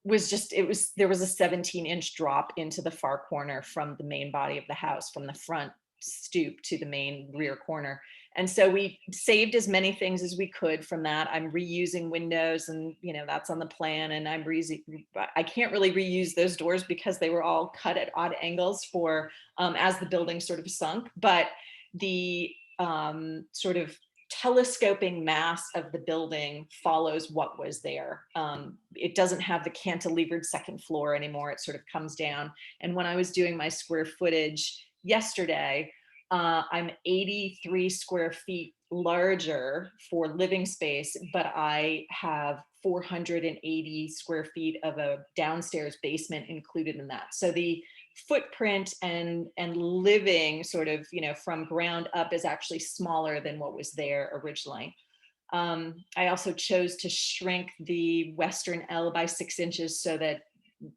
there was a 17-inch drop into the far corner from the main body of the house, from the front stoop to the main rear corner. And so we saved as many things as we could from that. I'm reusing windows, and that's on the plan. And I can't really reuse those doors because they were all cut at odd angles for as the building sort of sunk. But the sort of telescoping mass of the building follows what was there. It doesn't have the cantilevered second floor anymore. It sort of comes down. And when I was doing my square footage yesterday, I'm 83 square feet larger for living space, but I have 480 square feet of a downstairs basement included in that. So the footprint and living sort of, from ground up is actually smaller than what was there originally. I also chose to shrink the western L by 6 inches so that,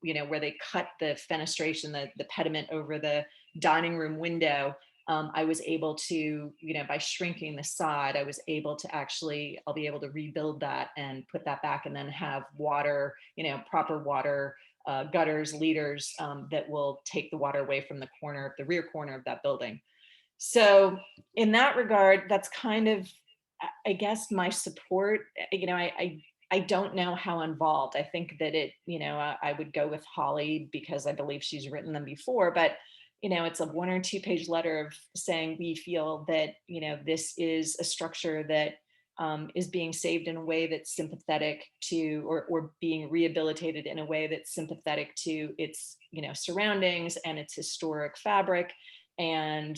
where they cut the fenestration, the pediment over the dining room window, I was able to, by shrinking the side, I was able to I'll be able to rebuild that and put that back, and then have water, proper water gutters, leaders that will take the water away from the rear corner of that building. So in that regard, that's kind of, I guess, my support. I don't know how involved. I think that I would go with Holly because I believe she's written them before, but it's a 1 or 2 page letter of saying we feel that, this is a structure that is being saved in a way that's sympathetic to, or being rehabilitated in a way that's sympathetic to its, surroundings and its historic fabric. And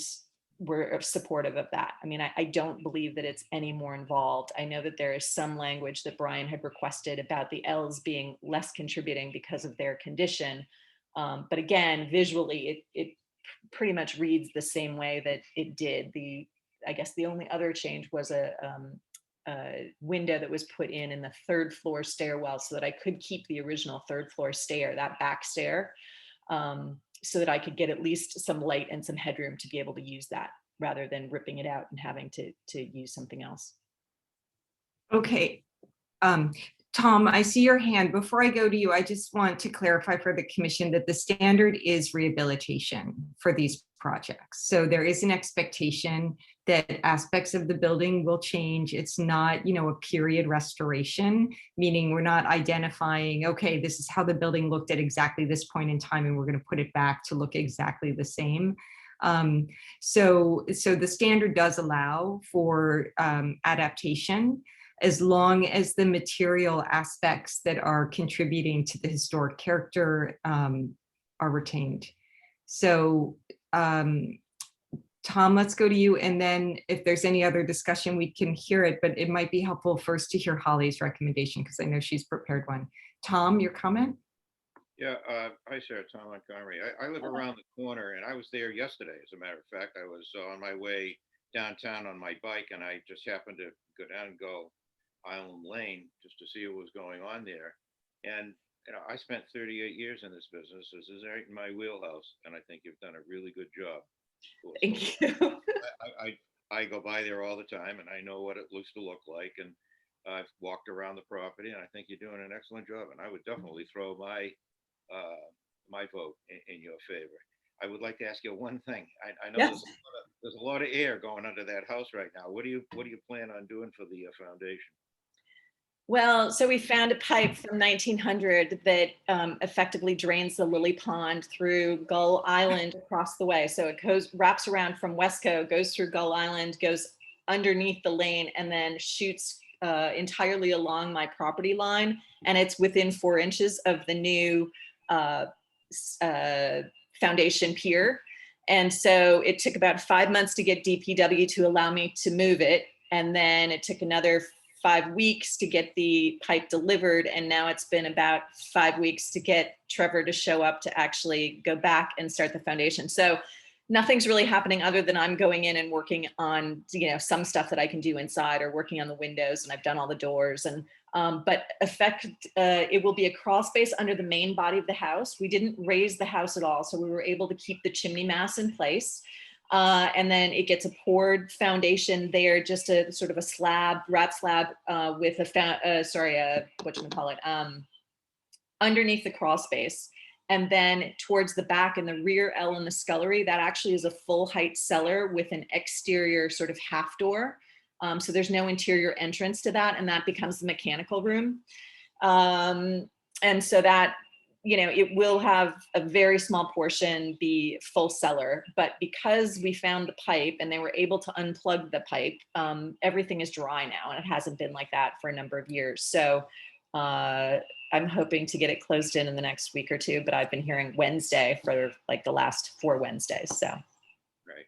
we're supportive of that. I don't believe that it's any more involved. I know that there is some language that Brian had requested about the L's being less contributing because of their condition. But again, visually, it pretty much reads the same way that it did. I guess the only other change was a window that was put in the 3rd floor stairwell so that I could keep the original 3rd floor stair, that back stair. so that I could get at least some light and some headroom to be able to use that rather than ripping it out and having to use something else. Okay. Tom, I see your hand. Before I go to you, I just want to clarify for the commission that the standard is rehabilitation for these projects. So there is an expectation that aspects of the building will change. It's not, you know, a period restoration, meaning we're not identifying, okay, this is how the building looked at exactly this point in time, and we're going to put it back to look exactly the same. So the standard does allow for adaptation, as long as the material aspects that are contributing to the historic character are retained. So Tom, let's go to you. And then if there's any other discussion, we can hear it, but it might be helpful first to hear Holly's recommendation because I know she's prepared one. Tom, your comment? Yeah, hi, Sarah, Tom Montgomery. I live around the corner, and I was there yesterday, as a matter of fact. I was on my way downtown on my bike, and I just happened to go down and go Island Lane just to see what was going on there. And you know, I spent 38 years in this business. This is right in my wheelhouse, and I think you've done a really good job. Thank you. I go by there all the time, and I know what it looks to look like. And I've walked around the property, and I think you're doing an excellent job. And I would definitely throw my my vote in your favor. I would like to ask you one thing. I know Yes. there's a lot of air going under that house right now. What do you plan on doing for the foundation? Well, so we found a pipe from 1900 that effectively drains the lily pond through Gull Island across the way. So it wraps around from Westco, goes through Gull Island, goes underneath the lane, and then shoots entirely along my property line. And it's within 4 inches of the new foundation pier. And so it took about 5 months to get DPW to allow me to move it. And then it took another 5 weeks to get the pipe delivered. And now it's been about 5 weeks to get Trevor to show up to actually go back and start the foundation. So nothing's really happening other than I'm going in and working on, you know, some stuff that I can do inside, or working on the windows, and I've done all the doors. And but it will be a crawl space under the main body of the house. We didn't raise the house at all, so we were able to keep the chimney mass in place. And then it gets a poured foundation there, just a sort of a slab, wrap slab with underneath the crawl space. And then towards the back in the rear L in the scullery, that actually is a full height cellar with an exterior sort of half door. So there's no interior entrance to that, and that becomes the mechanical room. And so that, you know, it will have a very small portion be full cellar, but because we found the pipe and they were able to unplug the pipe, everything is dry now, and it hasn't been like that for a number of years. So I'm hoping to get it closed in the next week or two, but I've been hearing Wednesday for like the last 4 Wednesdays. So. Right.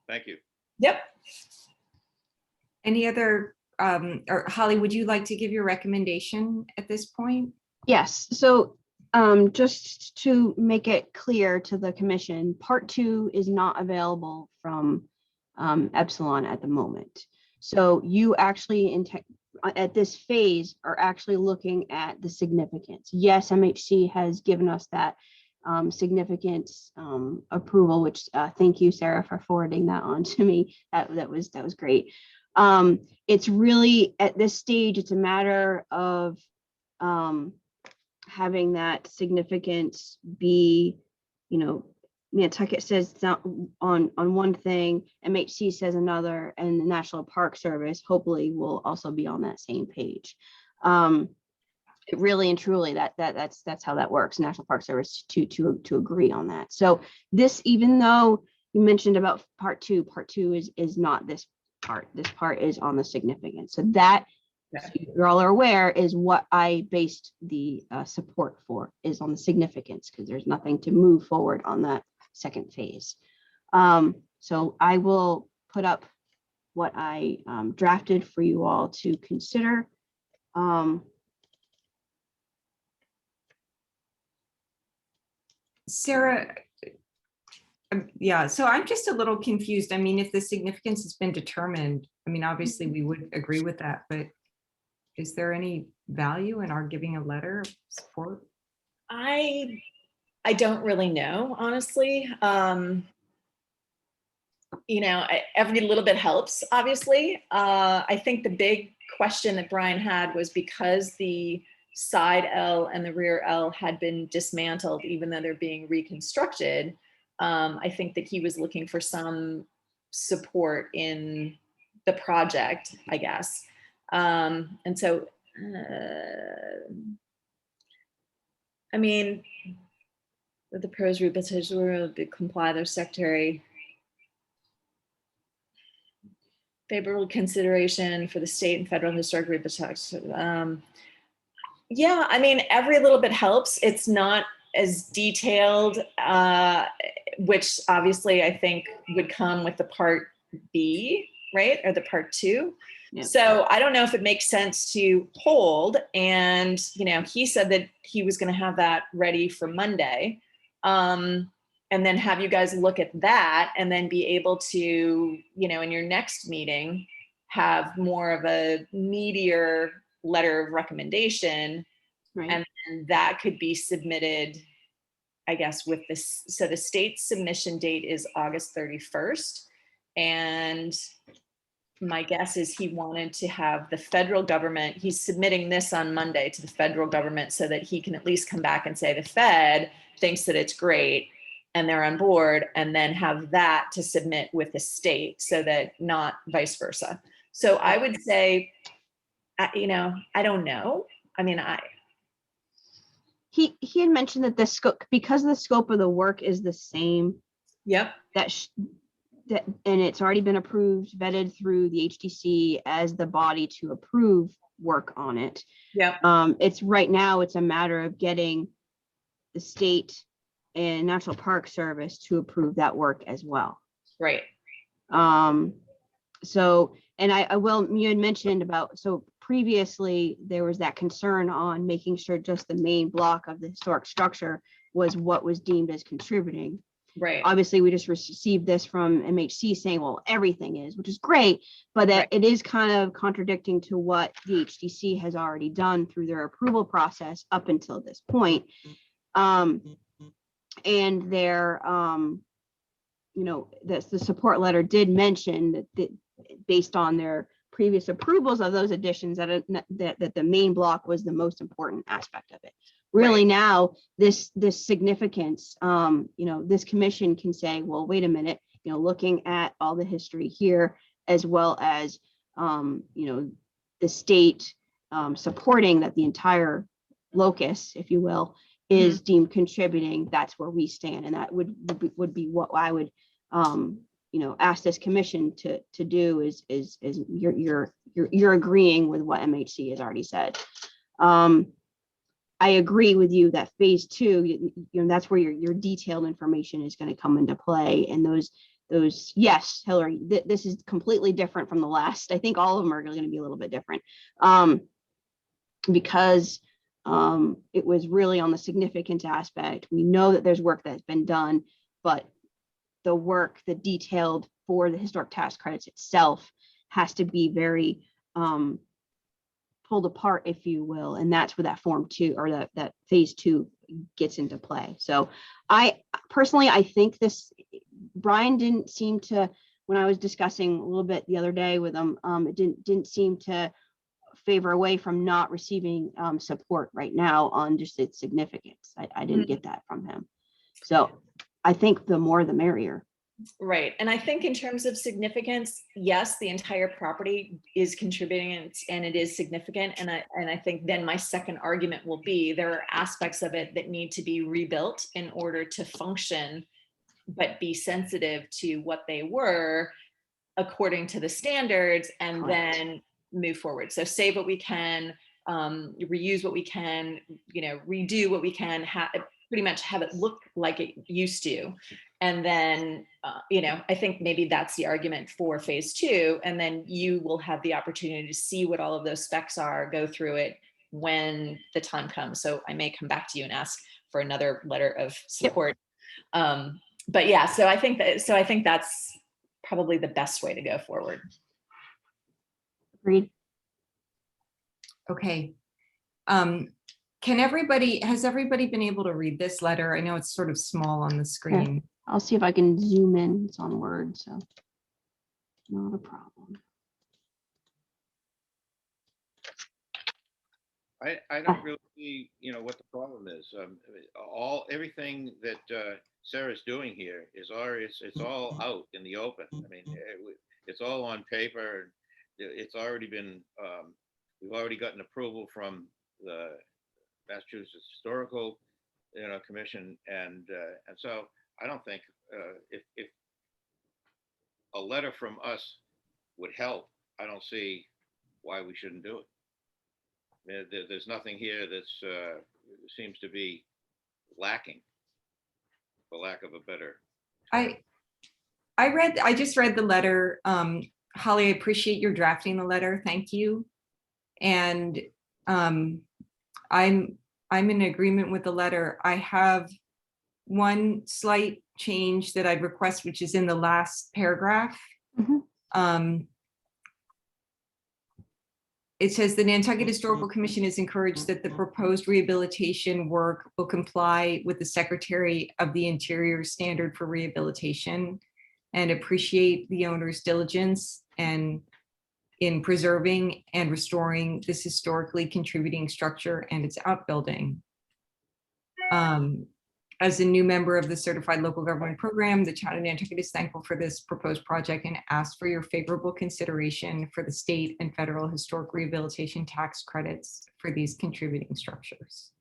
Thank you. Yep. Any other, or Holly, would you like to give your recommendation at this point? Yes, so just to make it clear to the commission, part 2 is not available from Epsilon at the moment. So you actually at this phase are actually looking at the significance. Yes, MHC has given us that significance approval, which thank you, Sarah, for forwarding that on to me. That was great. It's really at this stage, it's a matter of having that significance be, you know, Nantucket says it's not on one thing, MHC says another, and the National Park Service hopefully will also be on that same page. Really and truly, that's how that works. National Park Service to agree on that. So this, even though you mentioned about part two is not this part. This part is on the significance. So that, so you all are aware, is what I based the support for, is on the significance, because there's nothing to move forward on that second phase. So I will put up what I drafted for you all to consider. Sarah, yeah, so I'm just a little confused. I mean, if the significance has been determined, I mean, obviously we would agree with that, but is there any value in our giving a letter of support? I I don't really know, honestly. Every little bit helps, obviously. I think the big question that Brian had was because the side L and the rear L had been dismantled, even though they're being reconstructed. I think that he was looking for some support in the project, I guess. And so, I mean, with the pros repetition will comply their secretary. Favorable consideration for the state and federal historic reprotection. Yeah, I mean, every little bit helps. It's not as detailed, which obviously I think would come with the part B, right? Or the part 2. Yeah. So I don't know if it makes sense to hold. And, he said that he was going to have that ready for Monday. And then have you guys look at that and then be able to, in your next meeting, have more of a meatier letter of recommendation. Right. And that could be submitted, I guess, with this. So the state submission date is August 31st. And my guess is he wanted to have the federal government, he's submitting this on Monday to the federal government so that he can at least come back and say the Fed thinks that it's great and they're on board, and then have that to submit with the state so that not vice versa. So I would say, I don't know. I mean, He had mentioned that the scope, because the scope of the work is the same. Yep. And it's already been approved, vetted through the HDC as the body to approve work on it. Yep. It's right now, it's a matter of getting the state and National Park Service to approve that work as well. Right. So, and you had mentioned about, so previously there was that concern on making sure just the main block of the historic structure was what was deemed as contributing. Right. Obviously, we just received this from MHC saying, well, everything is, which is great, but that it is kind of contradicting to what the HDC has already done through their approval process up until this point. And their, the support letter did mention that based on their previous approvals of those additions, that the main block was the most important aspect of it. Really, now this significance, this commission can say, well, wait a minute, looking at all the history here, as well as the state supporting that the entire locus, if you will, is deemed contributing. That's where we stand, and that would be what I would ask this commission to do. Is you're agreeing with what MHC has already said. I agree with you that phase 2, that's where your detailed information is going to come into play, and those yes, Hillary, this is completely different from the last. I think all of them are going to be a little bit different, because it was really on the significance aspect. We know that there's work that's been done, but the work, the detailed for the historic tax credits itself, has to be very pulled apart, if you will, and that's where that form 2 or that phase 2 gets into play. So I personally, I think Brian didn't seem to, when I was discussing a little bit the other day with him, it didn't seem to favor away from not receiving support right now on just its significance. I didn't get that from him. So I think the more the merrier. Right. And I think in terms of significance, yes, the entire property is contributing and it is significant. And I think then my second argument will be there are aspects of it that need to be rebuilt in order to function, but be sensitive to what they were according to the standards, and Correct. then move forward. So save what we can, reuse what we can, redo what we can, pretty much have it look like it used to. And then, I think maybe that's the argument for phase 2. And then you will have the opportunity to see what all of those specs are, go through it when the time comes. So I may come back to you and ask for another letter of support. Yep. But yeah, so I think that's probably the best way to go forward. Agreed. Okay. has everybody been able to read this letter? I know it's sort of small on the screen. I'll see if I can zoom in. It's on Word, so not a problem. I don't really see, what the problem is. Everything that Sarah's doing here is it's all out in the open. I mean, it's all on paper. It's already been, we've already gotten approval from the Massachusetts Historical, Commission, and so I don't think if a letter from us would help, I don't see why we shouldn't do it. There's nothing here that's seems to be lacking, for lack of a better. I just read the letter. Holly, I appreciate your drafting the letter. Thank you. And I'm in agreement with the letter. I have one slight change that I'd request, which is in the last paragraph. It says the Nantucket Historical Commission is encouraged that the proposed rehabilitation work will comply with the Secretary of the Interior standard for rehabilitation and appreciate the owner's diligence and in preserving and restoring this historically contributing structure and its outbuilding. As a new member of the Certified Local Government Program, the town of Nantucket is thankful for this proposed project and asks for your favorable consideration for the state and federal historic rehabilitation tax credits for these contributing structures.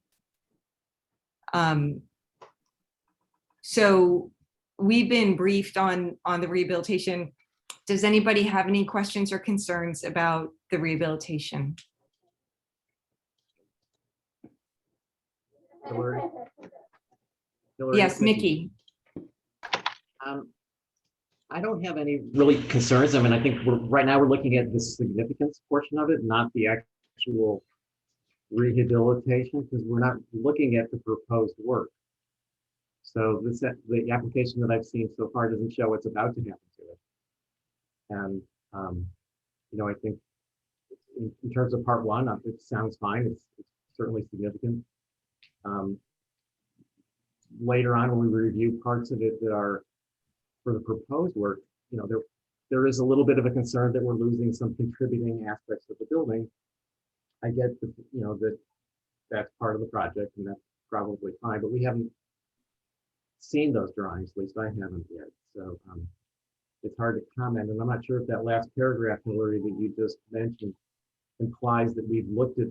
So we've been briefed on the rehabilitation. Does anybody have any questions or concerns about the rehabilitation? Hillary? Yes, Mickey. I don't have any really concerns. I mean, I think right now we're looking at the significance portion of it, not the actual rehabilitation, because we're not looking at the proposed work. So the application that I've seen so far doesn't show what's about to happen to it. And, I think in terms of part one, it sounds fine. It's certainly significant. Later on, when we review parts of it that are for the proposed work, there is a little bit of a concern that we're losing some contributing aspects of the building. I get that that's part of the project, and that's probably fine, but we haven't seen those drawings, at least I haven't yet. So it's hard to comment, and I'm not sure if that last paragraph, Hillary, that you just mentioned implies that we've looked at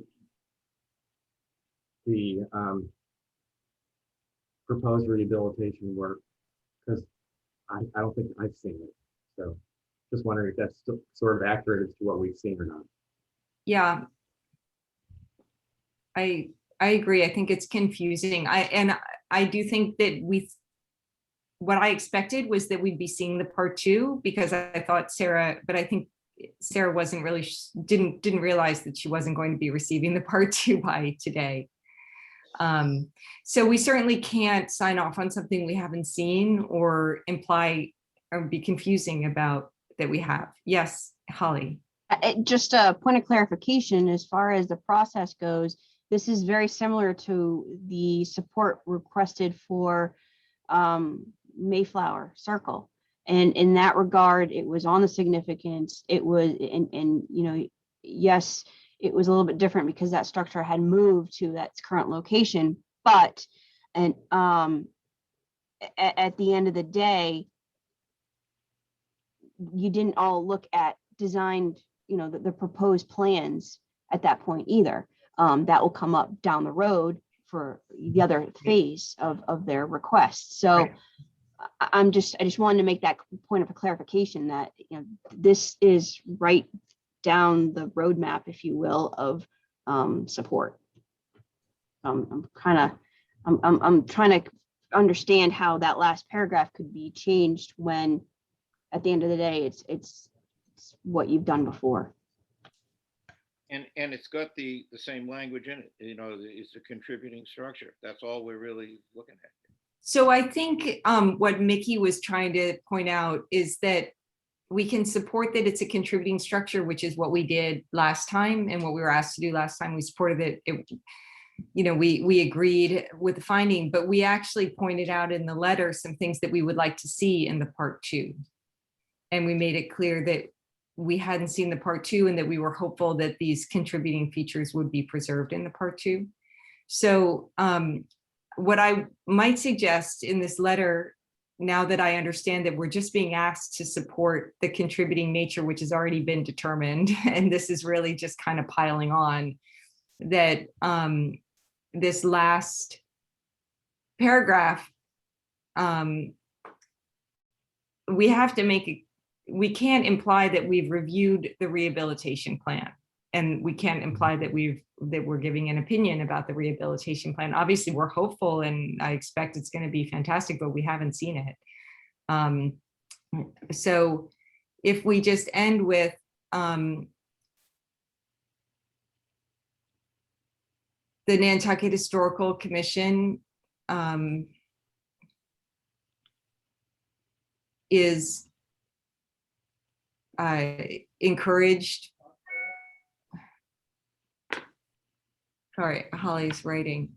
the proposed rehabilitation work, because I don't think I've seen it. So just wondering if that's still sort of accurate as to what we've seen or not. Yeah, I agree. I think it's confusing. I do think that what I expected was that we'd be seeing the part two, because I thought Sarah, but I think Sarah wasn't really, didn't realize that she wasn't going to be receiving the part two by today. So we certainly can't sign off on something we haven't seen or imply or be confusing about that we have. Yes, Holly. Just a point of clarification, as far as the process goes, this is very similar to the support requested for Mayflower Circle. And in that regard, it was on the significance. It was, and yes, it was a little bit different because that structure had moved to its current location. But, and at the end of the day, you didn't all look at designed, the proposed plans at that point either. That will come up down the road for the other phase of their request. So right. I just wanted to make that point of clarification that, this is right down the roadmap, if you will, of support. I'm trying to understand how that last paragraph could be changed when at the end of the day, it's what you've done before. And it's got the same language in it, it's a contributing structure. That's all we're really looking at. So I think what Mickey was trying to point out is that we can support that it's a contributing structure, which is what we did last time and what we were asked to do last time. We supported it. we agreed with the finding, but we actually pointed out in the letter some things that we would like to see in the part 2. And we made it clear that we hadn't seen the part 2 and that we were hopeful that these contributing features would be preserved in the part 2. So what I might suggest in this letter, now that I understand that we're just being asked to support the contributing nature, which has already been determined, and this is really just kind of piling on, that this last paragraph, we have to make it, we can't imply that we've reviewed the rehabilitation plan, and we can't imply that we're giving an opinion about the rehabilitation plan. Obviously, we're hopeful, and I expect it's going to be fantastic, but we haven't seen it. So if we just end with the Nantucket Historical Commission is encouraged. Sorry, Holly's writing.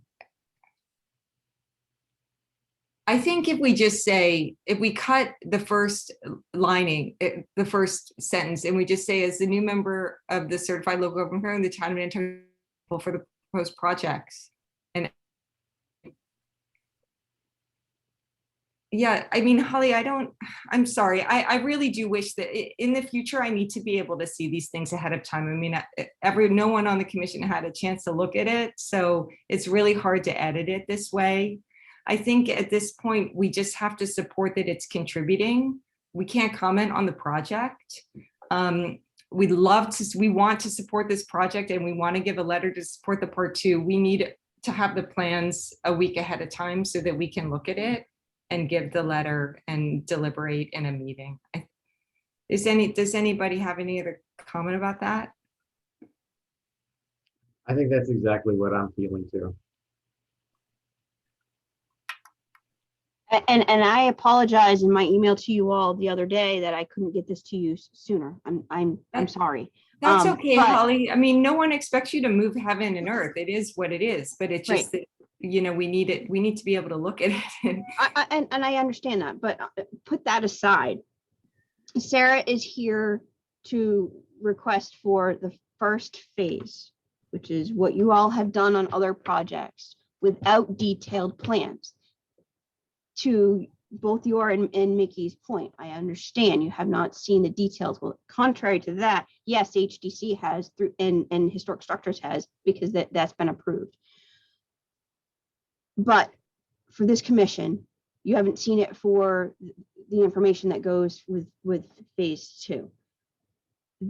I think if we just say, if we cut the first lining, the first sentence, and we just say, as the new member of the certified local government in the town of Nantucket for the proposed projects. And yeah, I mean, Holly, I'm sorry. I really do wish that in the future, I need to be able to see these things ahead of time. I mean, no one on the commission had a chance to look at it. So it's really hard to edit it this way. I think at this point, we just have to support that it's contributing. We can't comment on the project. We want to support this project, and we want to give a letter to support the part 2. We need to have the plans a week ahead of time so that we can look at it and give the letter and deliberate in a meeting. Does anybody have any other comment about that? I think that's exactly what I'm feeling too. And I apologize in my email to you all the other day that I couldn't get this to you sooner. I'm sorry. That's okay, but- Holly. I mean, no one expects you to move heaven and earth. It is what it is, but it's just Right. that, we need it. We need to be able to look at it. And I understand that, but put that aside. Sarah is here to request for the first phase, which is what you all have done on other projects without detailed plans. To both your and Mickey's point, I understand you have not seen the details. Well, contrary to that, yes, HDC has through and Historic Structures has, because that's been approved. But for this commission, you haven't seen it for the information that goes with phase 2.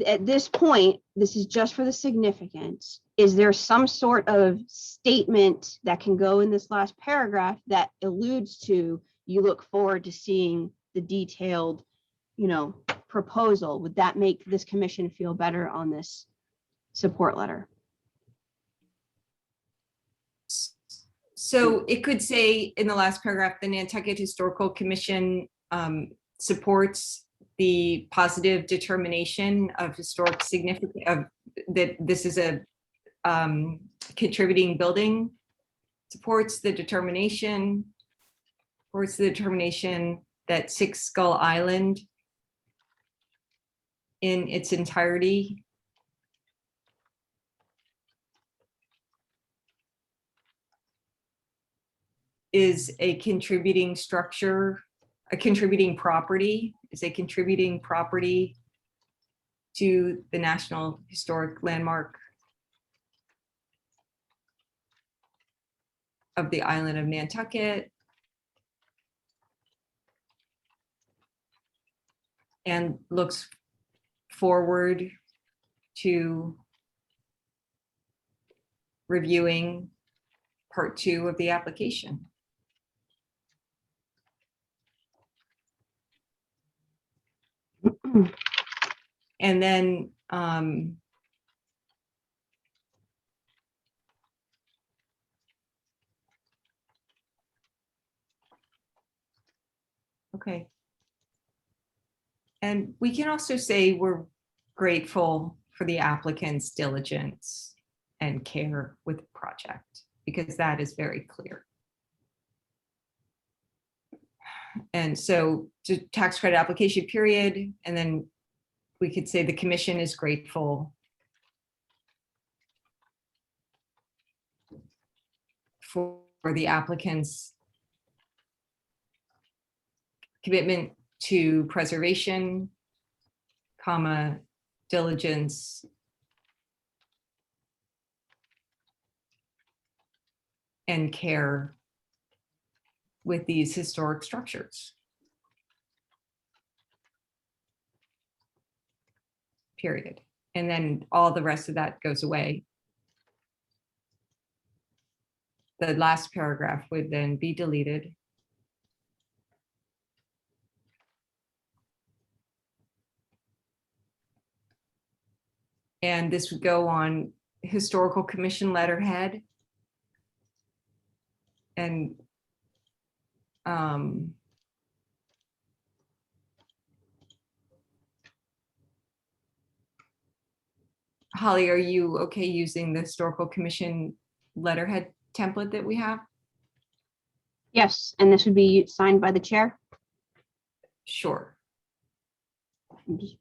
At this point, this is just for the significance. Is there some sort of statement that can go in this last paragraph that alludes to you look forward to seeing the detailed, proposal? Would that make this commission feel better on this support letter? So it could say in the last paragraph, the Nantucket Historical Commission supports the positive determination of historic significance, that this is a contributing building, supports the determination that Six Skull Island in its entirety is a contributing structure, a contributing property, to the National Historic Landmark of the island of Nantucket, and looks forward to reviewing part 2 of the application. And then okay. And we can also say we're grateful for the applicant's diligence and care with the project. because that is very clear. And so to tax credit application period, and then we could say the commission is grateful for the applicant's commitment to preservation, comma, diligence, and care with these historic structures. Period. And then all the rest of that goes away. The last paragraph would then be deleted. And this would go on historical commission letterhead. And Holly, are you okay using the historical commission letterhead template that we have? Yes, and this would be signed by the chair. Sure. I'm just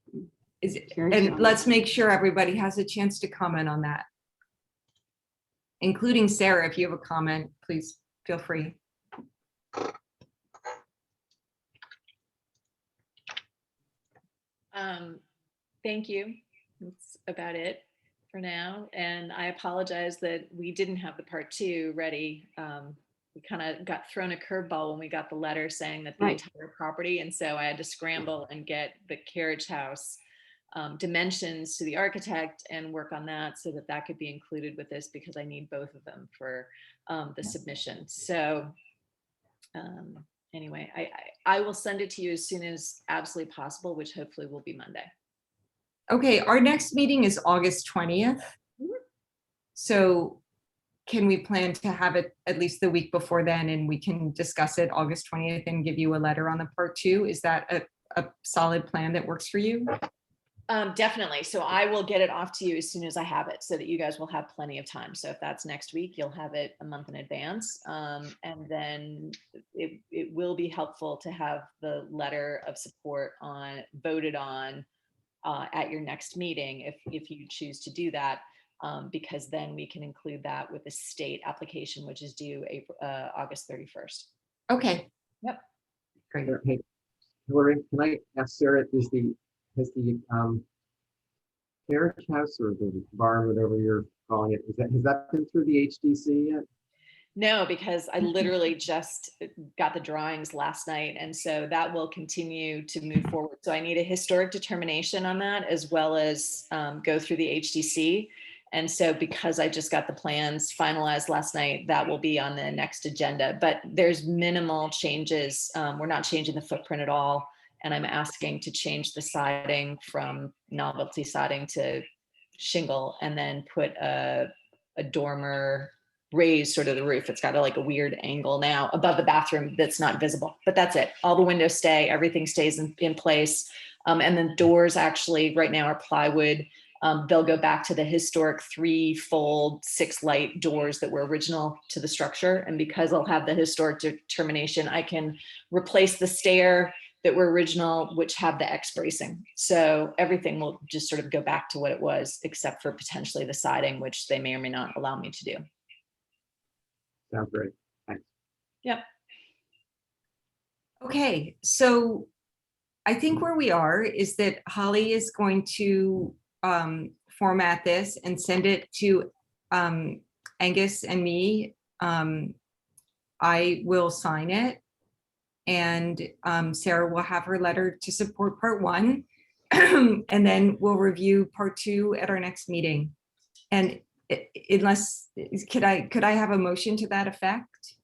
Is it, curious and on let's that. make sure everybody has a chance to comment on that. Including Sarah, if you have a comment, please feel free. Thank you. That's about it for now. And I apologize that we didn't have the part 2 ready. We kind of got thrown a curveball when we got the letter saying that the Right. entire property, and so I had to scramble and get the carriage house dimensions to the architect and work on that so that that could be included with this, because I need both of them for the submission. So anyway, I will send it to you as soon as absolutely possible, which hopefully will be Monday. Okay, our next meeting is August 20th. So can we plan to have it at least the week before then, and we can discuss it August 20th and give you a letter on the part 2? Is that a solid plan that works for you? Definitely. So I will get it off to you as soon as I have it so that you guys will have plenty of time. So if that's next week, you'll have it a month in advance. And then it will be helpful to have the letter of support voted on at your next meeting if you choose to do that, because then we can include that with the state application, which is due August 31st. Okay. Yep. Great. Hey, Hillary, can I ask Sarah, has the carriage house or the barn, whatever you're calling it, has that been through the HDC yet? No, because I literally just got the drawings last night. And so that will continue to move forward. So I need a historic determination on that, as well as go through the HDC. And so because I just got the plans finalized last night, that will be on the next agenda. But there's minimal changes. We're not changing the footprint at all. And I'm asking to change the siding from novelty siding to shingle, and then put a dormer, raise sort of the roof. It's got a weird angle now above the bathroom that's not visible, but that's it. All the windows stay, everything stays in place. And then doors actually right now are plywood. They'll go back to the historic 3-fold 6-light doors that were original to the structure. And because I'll have the historic determination, I can replace the stair that were original, which have the X bracing. So everything will just sort of go back to what it was, except for potentially the siding, which they may or may not allow me to do. Sounds great. Thanks. Yep. Okay, so I think where we are is that Holly is going to format this and send it to Angus and me. I will sign it, and Sarah will have her letter to support part 1, and then we'll review part 2 at our next meeting. And unless, could I have a motion to that effect?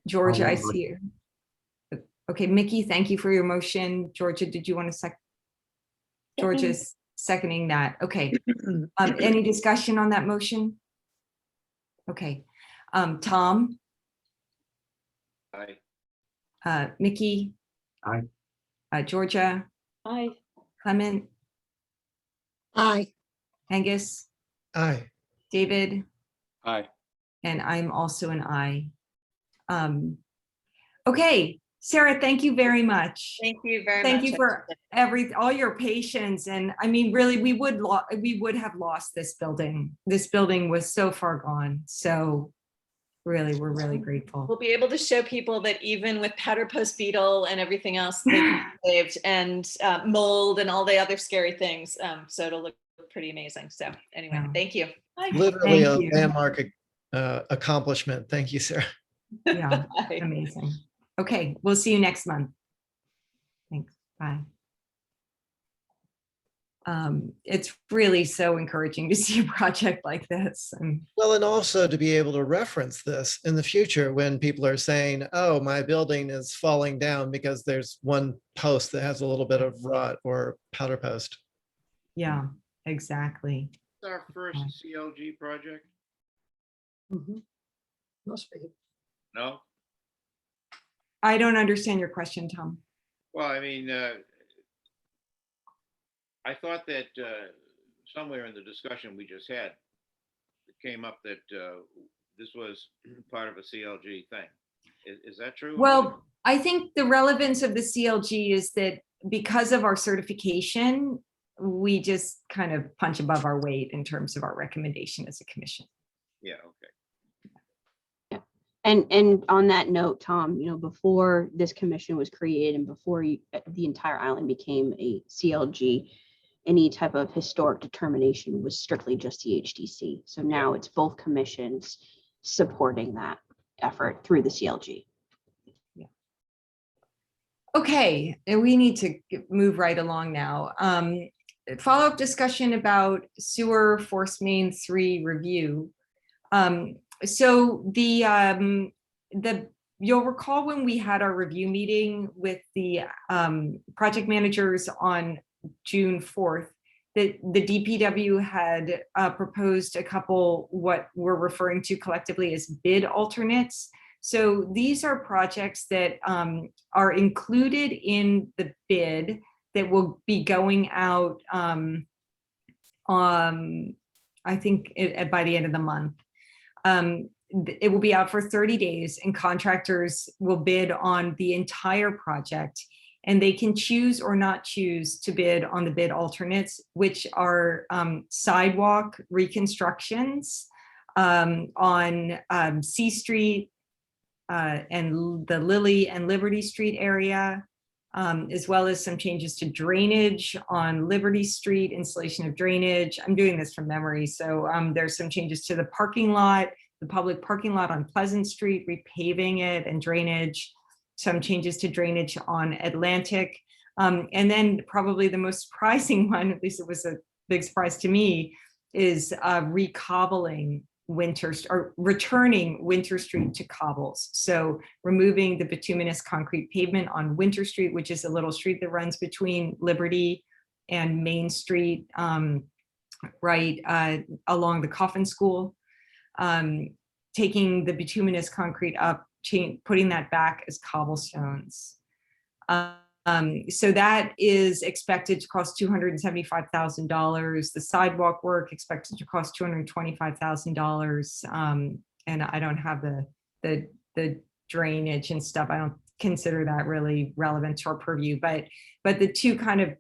Georgia, I see you. Okay, Mickey, thank you for your motion. Georgia, did you want to Georgia's seconding that. Okay. Any discussion on that motion? Okay. Tom? Aye. Mickey? Aye. Georgia? Aye. Clement? Aye. Angus? Aye. David, Aye. and I'm also an aye. Okay, Sarah, thank you very much. Thank you very much. Thank you for all your patience. And I mean, really, we would have lost this building. This building was so far gone. So really, we're really grateful. We'll be able to show people that even with powder post beetle and everything else, they can be saved, and mold and all the other scary things. So it'll look pretty amazing. So anyway, Yeah. thank you. Bye. Literally a Thank you. landmark accomplishment. Thank you, Sarah. Yeah, Bye. amazing. Okay, we'll see you next month. Thanks, bye. It's really so encouraging to see a project like this. Well, and also to be able to reference this in the future when people are saying, oh, my building is falling down because there's one post that has a little bit of rot or powder post. Yeah, exactly. It's our first CLG project? Mhm. Must be. No? I don't understand your question, Tom. Well, I mean, I thought that somewhere in the discussion we just had, it came up that this was part of a CLG thing. Is that true? Well, I think the relevance of the CLG is that because of our certification, we just kind of punch above our weight in terms of our recommendation as a commission. Yeah, okay. And on that note, Tom, before this commission was created and before the entire island became a CLG, any type of historic determination was strictly just the HDC. So now it's both commissions supporting that effort through the CLG. Yeah. Okay, and we need to move right along now. Follow-up discussion about sewer force main 3 review. So you'll recall when we had our review meeting with the project managers on June 4th, that the DPW had proposed a couple what we're referring to collectively as bid alternates. So these are projects that are included in the bid that will be going out I think by the end of the month. It will be out for 30 days and contractors will bid on the entire project, and they can choose or not choose to bid on the bid alternates, which are sidewalk reconstructions on C Street and the Lily and Liberty Street area, as well as some changes to drainage on Liberty Street, installation of drainage. I'm doing this from memory. So there's some changes to the parking lot, the public parking lot on Pleasant Street, repaving it and drainage, some changes to drainage on Atlantic. And then probably the most surprising one, at least it was a big surprise to me, is recobbling returning Winter Street to cobbles. So removing the bituminous concrete pavement on Winter Street, which is a little street that runs between Liberty and Main Street, right along the Coffin School, taking the bituminous concrete up, putting that back as cobblestones. So that is expected to cost $275,000. The sidewalk work expected to cost $225,000. And I don't have the drainage and stuff. I don't consider that really relevant to our purview, but the two kind of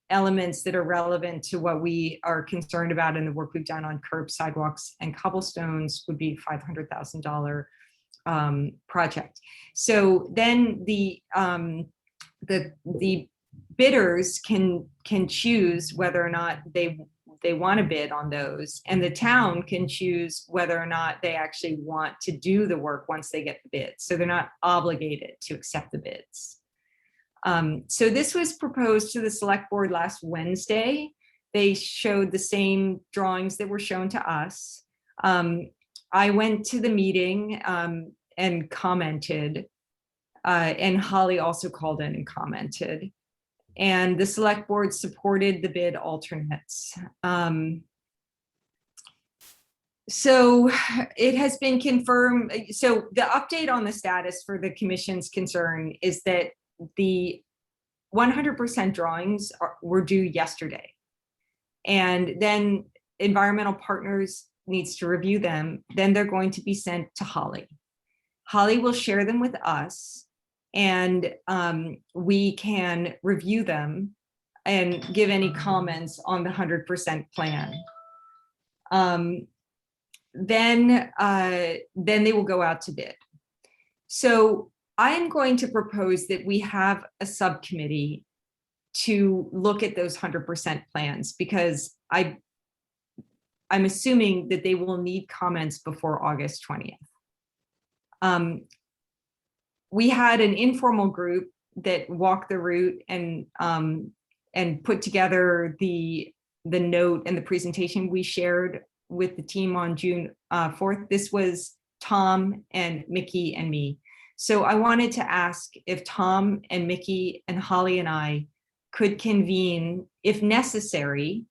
elements that are relevant to what we are concerned about in the work we've done on curb, sidewalks, and cobblestones would be $500,000 project. So then the bidders can choose whether or not they want to bid on those, and the town can choose whether or not they actually want to do the work once they get the bids. So they're not obligated to accept the bids. So this was proposed to the select board last Wednesday. They showed the same drawings that were shown to us. I went to the meeting and commented, and Holly also called in and commented, and the select board supported the bid alternates. So it has been confirmed. So the update on the status for the commission's concern is that the 100% drawings were due yesterday. And then environmental partners needs to review them. Then they're going to be sent to Holly. Holly will share them with us, and we can review them and give any comments on the 100% plan. Then they will go out to bid. So I'm going to propose that we have a subcommittee to look at those 100% plans, because I'm assuming that they will need comments before August 20th. We had an informal group that walked the route and put together the note and the presentation we shared with the team on June 4th. This was Tom and Mickey and me. So I wanted to ask if Tom and Mickey and Holly and I could convene, if necessary,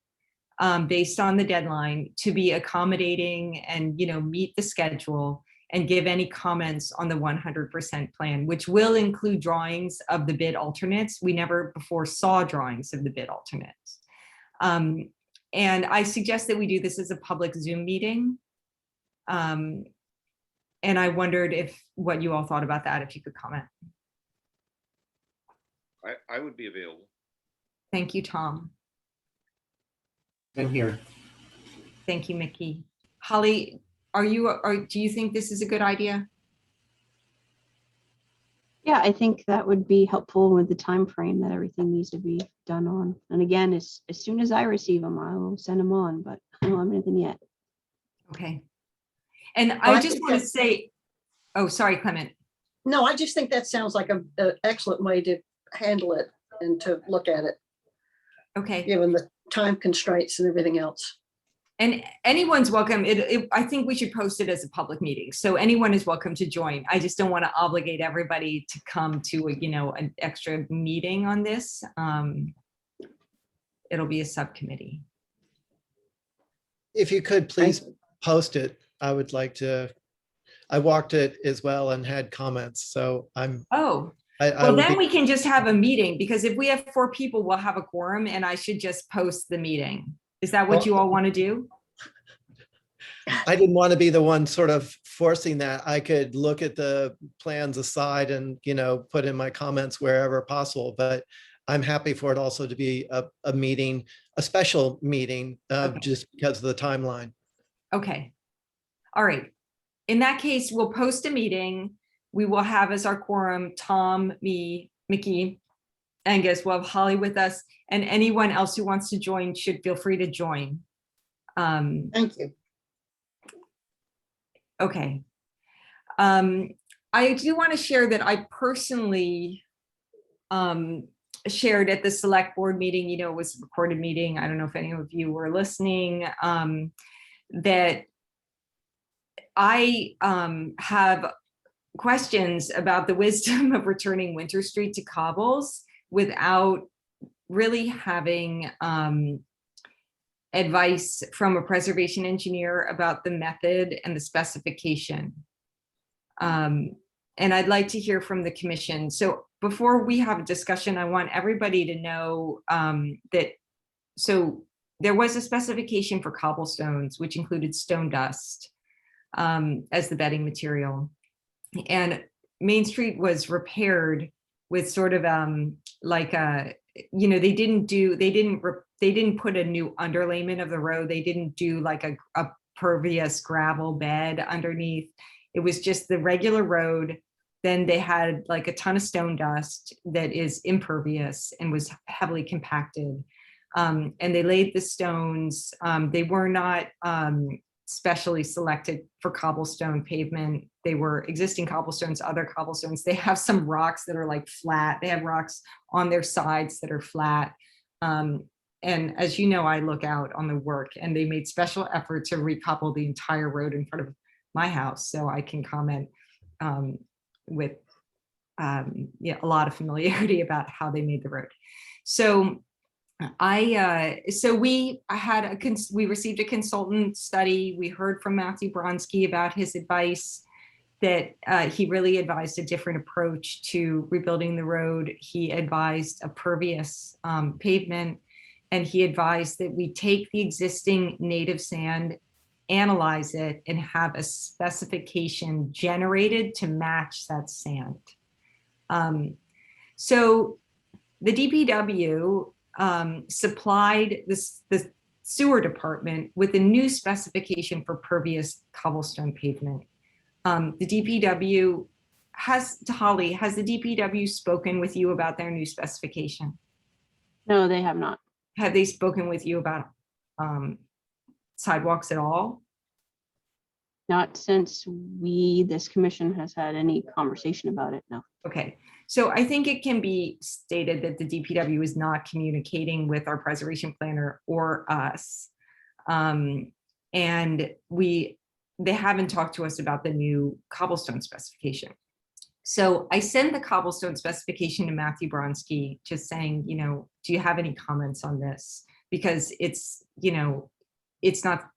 based on the deadline, to be accommodating and meet the schedule and give any comments on the 100% plan, which will include drawings of the bid alternates. We never before saw drawings of the bid alternates. And I suggest that we do this as a public Zoom meeting. And I wondered what you all thought about that, if you could comment. I would be available. Thank you, Tom. And here. Thank you, Mickey. Holly, do you think this is a good idea? Yeah, I think that would be helpful with the time frame that everything needs to be done on. And again, as soon as I receive them, I will send them on, but I don't have anything yet. Okay. And I just want to say, oh, sorry, Clement. No, I just think that sounds like an excellent way to handle it and to look at it, Okay. given the time constraints and everything else. And anyone's welcome. I think we should post it as a public meeting, so anyone is welcome to join. I just don't want to obligate everybody to come to an extra meeting on this. It'll be a subcommittee. If you could please post it, I would like to. I walked it as well and had comments, so I'm. Oh, I well, would then be- we can just have a meeting, because if we have 4 people, we'll have a quorum, and I should just post the meeting. Is that what Well, you all want to do? I didn't want to be the one sort of forcing that. I could look at the plans aside and, put in my comments wherever possible, but I'm happy for it also to be a meeting, a special meeting, Okay. just because of the timeline. Okay. All right. In that case, we'll post a meeting. We will have as our quorum, Tom, me, Mickey, Angus. We'll have Holly with us, and anyone else who wants to join should feel free to join. Thank you. Okay. I do want to share that I personally shared at the select board meeting, it was a recorded meeting. I don't know if any of you were listening, that I have questions about the wisdom of returning Winter Street to Cobbles without really having advice from a preservation engineer about the method and the specification. And I'd like to hear from the commission. So before we have a discussion, I want everybody to know so there was a specification for cobblestones, which included stone dust as the bedding material. And Main Street was repaired with sort of like a, they didn't put a new underlayment of the road. They didn't do like a pervious gravel bed underneath. It was just the regular road. Then they had like a ton of stone dust that is impervious and was heavily compacted. And they laid the stones. They were not specially selected for cobblestone pavement. They were existing cobblestones, other cobblestones. They have some rocks that are like flat. They have rocks on their sides that are flat. And as you know, I look out on the work, and they made special effort to recobble the entire road in front of my house, so I can comment with a lot of familiarity about how they made the road. So we received a consultant study. We heard from Matthew Bronski about his advice that he really advised a different approach to rebuilding the road. He advised a pervious pavement, and he advised that we take the existing native sand analyze it and have a specification generated to match that sand. So the DPW supplied the sewer department with a new specification for pervious cobblestone pavement. The DPW has the DPW spoken with you about their new specification? No, they have not. Have they spoken with you about sidewalks at all? Not since this commission has had any conversation about it, no. Okay, so I think it can be stated that the DPW is not communicating with our preservation planner or us. And they haven't talked to us about the new cobblestone specification. So I sent the cobblestone specification to Matthew Bronski, just saying, do you have any comments on this? Because it's not,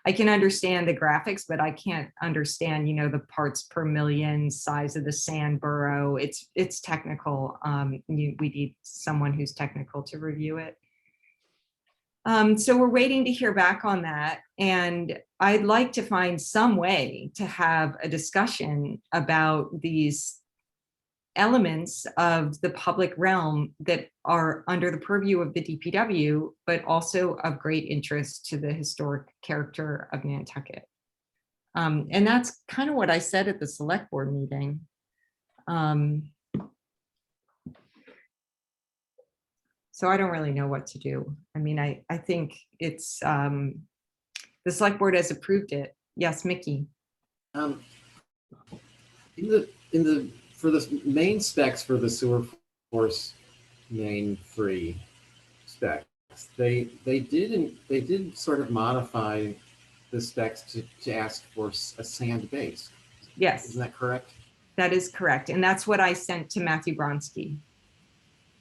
I can understand the graphics, but I can't understand, the parts per million size of the sand burrow. It's technical. We need someone who's technical to review it. So we're waiting to hear back on that. And I'd like to find some way to have a discussion about these elements of the public realm that are under the purview of the DPW, but also of great interest to the historic character of Nantucket. And that's kind of what I said at the select board meeting. So I don't really know what to do. I mean, I think it's, the select board has approved it. Yes, Mickey. For the main specs for the sewer force main free specs, they did sort of modify the specs to ask for a sand base. Yes. Isn't that correct? That is correct. And that's what I sent to Matthew Bronski.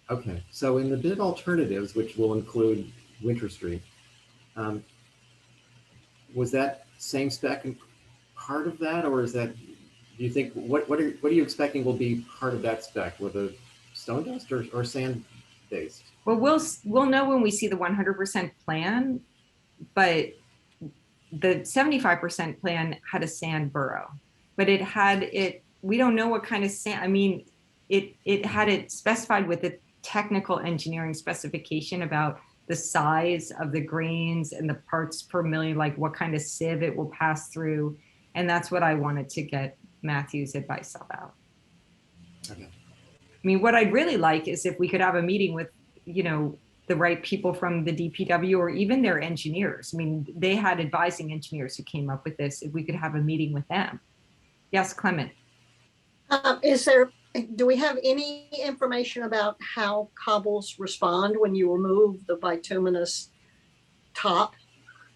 Okay, so in the bid alternatives, which will include Winter Street, was that same spec part of that, or is that, do you think, what are you expecting will be part of that spec, with a stone dust or sand based? Well, we'll know when we see the 100% plan, but the 75% plan had a sand burrow, but we don't know what kind of sand. I mean, it had it specified with the technical engineering specification about the size of the grains and the parts per million, like what kind of sieve it will pass through. And that's what I wanted to get Matthew's advice about. Okay. I mean, what I'd really like is if we could have a meeting with, the right people from the DPW or even their engineers. I mean, they had advising engineers who came up with this. If we could have a meeting with them. Yes, Clement. Do we have any information about how cobbles respond when you remove the bituminous top?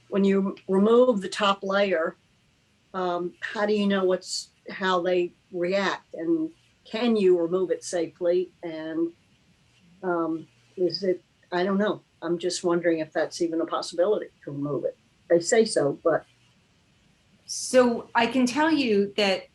When you remove the top layer, how do you know how they react, and can you remove it safely? And is it, I don't know. I'm just wondering if that's even a possibility to remove it. They say so, but. So I can tell you that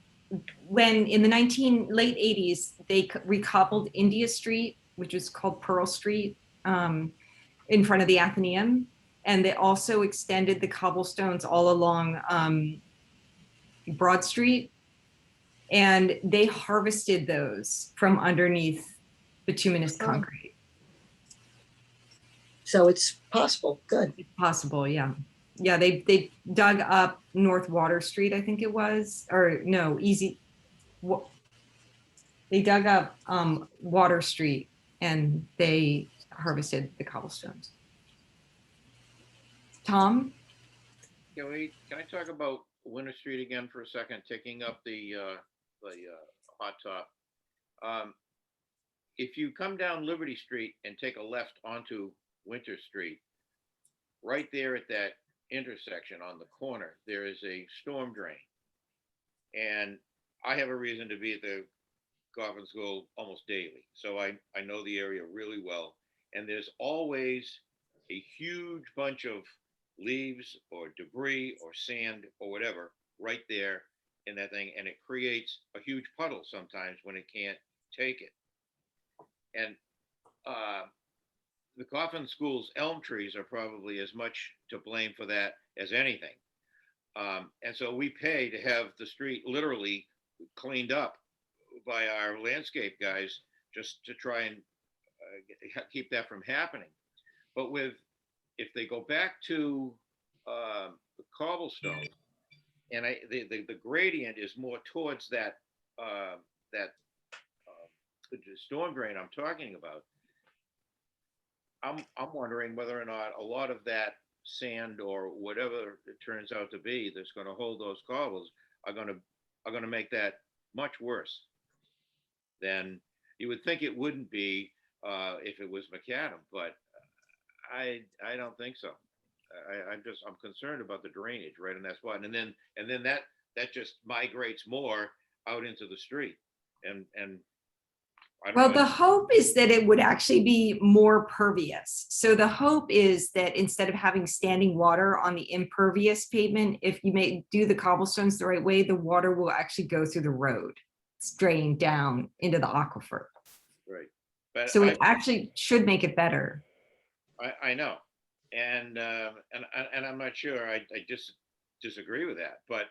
when in the late 80s, they recobbled India Street, which is called Pearl Street, in front of the Athenaeum. And they also extended the cobblestones all along Broad Street. And they harvested those from underneath bituminous concrete. So it's possible. Good. It's possible, yeah. Yeah, they dug up North Water Street, I think it was, or no, they dug up Water Street and they harvested the cobblestones. Tom? Can I talk about Winter Street again for a second, taking up the hot top? If you come down Liberty Street and take a left onto Winter Street, right there at that intersection on the corner, there is a storm drain. And I have a reason to be at the Coffin School almost daily. So I know the area really well. And there's always a huge bunch of leaves or debris or sand or whatever right there in that thing. And it creates a huge puddle sometimes when it can't take it. And the Coffin School's elm trees are probably as much to blame for that as anything. And so we pay to have the street literally cleaned up by our landscape guys just to try and keep that from happening. But if they go back to the cobblestone, and the gradient is more towards that the storm drain I'm talking about, I'm wondering whether or not a lot of that sand or whatever it turns out to be that's going to hold those cobbles are going to make that much worse than you would think it wouldn't be if it was macadam, but I don't think so. I'm concerned about the drainage right in that spot, and then that just migrates more out into the street, and I don't Well, know. the hope is that it would actually be more pervious. So the hope is that instead of having standing water on the impervious pavement, if you may do the cobblestones the right way, the water will actually go through the road, drain down into the aquifer. Right, but So it actually should make it better. I know, and I'm not sure. I just disagree with that. But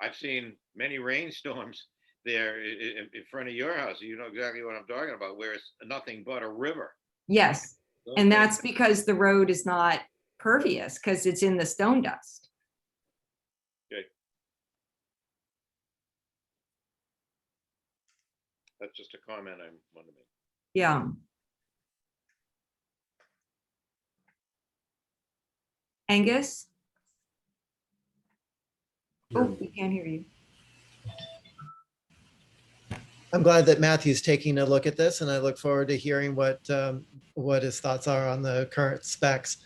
I've seen many rainstorms there in front of your house. You know exactly what I'm talking about, where it's nothing but a river. Yes, and that's because the road is not pervious because it's in the stone dust. Okay. That's just a comment I want to make. Yeah. Angus? Oh, we can't hear you. I'm glad that Matthew's taking a look at this, and I look forward to hearing what his thoughts are on the current specs.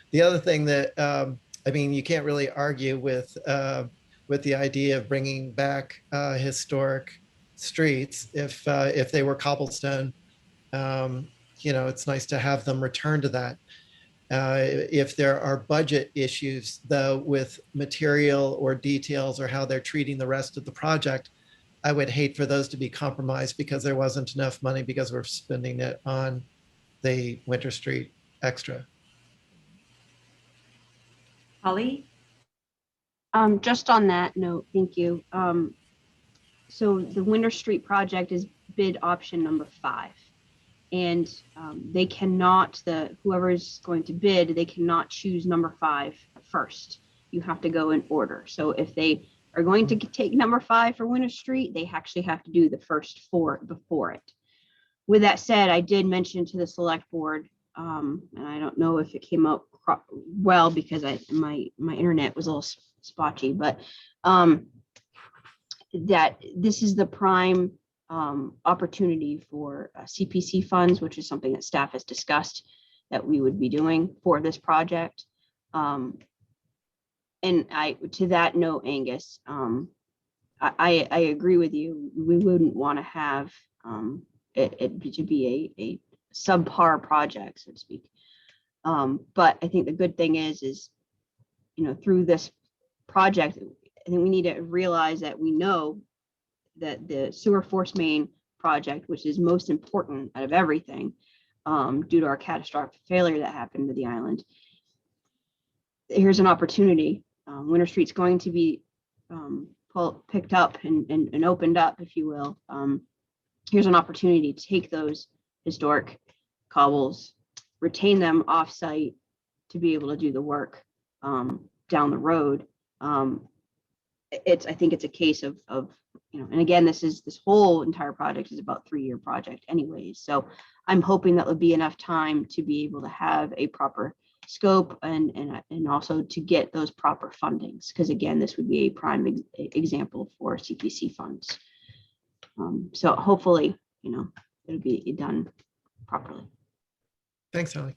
The other thing that I mean, you can't really argue with the idea of bringing back historic streets if they were cobblestone. You know, it's nice to have them return to that. If there are budget issues, though, with material or details or how they're treating the rest of the project, I would hate for those to be compromised because there wasn't enough money because we're spending it on the Winter Street extra. Holly? Just on that note, thank you. So the Winter Street project is bid option number 5. And they cannot, whoever is going to bid, they cannot choose number 5 first. You have to go in order. So if they are going to take number 5 for Winter Street, they actually have to do the first 4 before it. With that said, I did mention to the select board, and I don't know if it came out well because my internet was a little spotty, but that this is the prime opportunity for CPC funds, which is something that staff has discussed that we would be doing for this project. And to that note, Angus, I agree with you. We wouldn't want to have it to be a subpar project, so to speak. But I think the good thing is, you know, through this project, I think we need to realize that we know that the sewer force main project, which is most important out of everything, due to our catastrophic failure that happened to the island, here's an opportunity. Winter Street's going to be picked up and opened up, if you will. Here's an opportunity to take those historic cobbles, retain them off-site to be able to do the work down the road. I think it's a case of you know, and again, this whole entire project is about 3-year project anyways. So I'm hoping that would be enough time to be able to have a proper scope and also to get those proper fundings. Because again, this would be a prime example for CPC funds. So hopefully, you know, it'll be done properly. Thanks, Holly.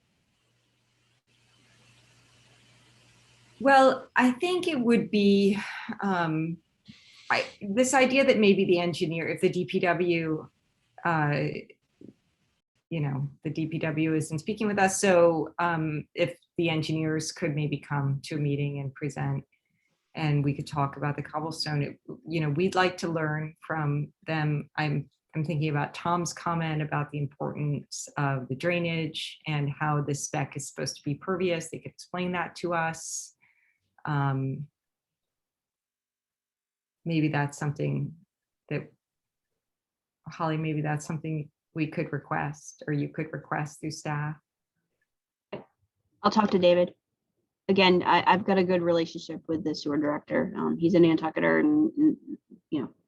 Well, I think it would be this idea that maybe the engineer, if the DPW, you know, the DPW isn't speaking with us, so if the engineers could maybe come to a meeting and present, and we could talk about the cobblestone, you know, we'd like to learn from them. I'm thinking about Tom's comment about the importance of the drainage and how the spec is supposed to be pervious. They could explain that to us. maybe that's something that, Holly, maybe that's something we could request, or you could request through staff. I'll talk to David. Again, I've got a good relationship with the sewer director. He's a Nantucketer, and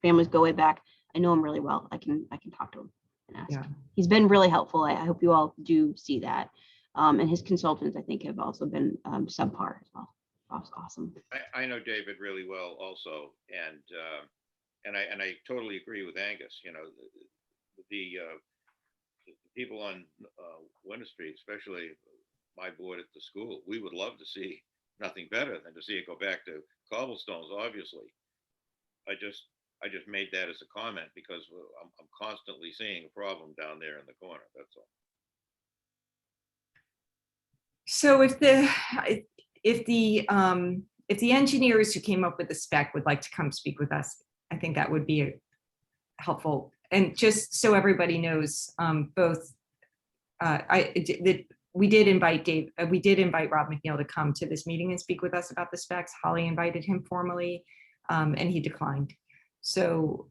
families go way back. I know him really well. I can talk to him and ask. Yeah. He's been really helpful. I hope you all do see that. And his consultants, I think, have also been subpar as well. Awesome. I know David really well also, and I totally agree with Angus. The people on Winter Street, especially my board at the school, we would love to see nothing better than to see it go back to cobblestones. Obviously, I just made that as a comment because I'm constantly seeing a problem down there in the corner. That's all. So if the engineers who came up with the spec would like to come speak with us, I think that would be helpful. And just so everybody knows, we did invite Rob McNeil to come to this meeting and speak with us about the specs. Holly invited him formally, and he declined. So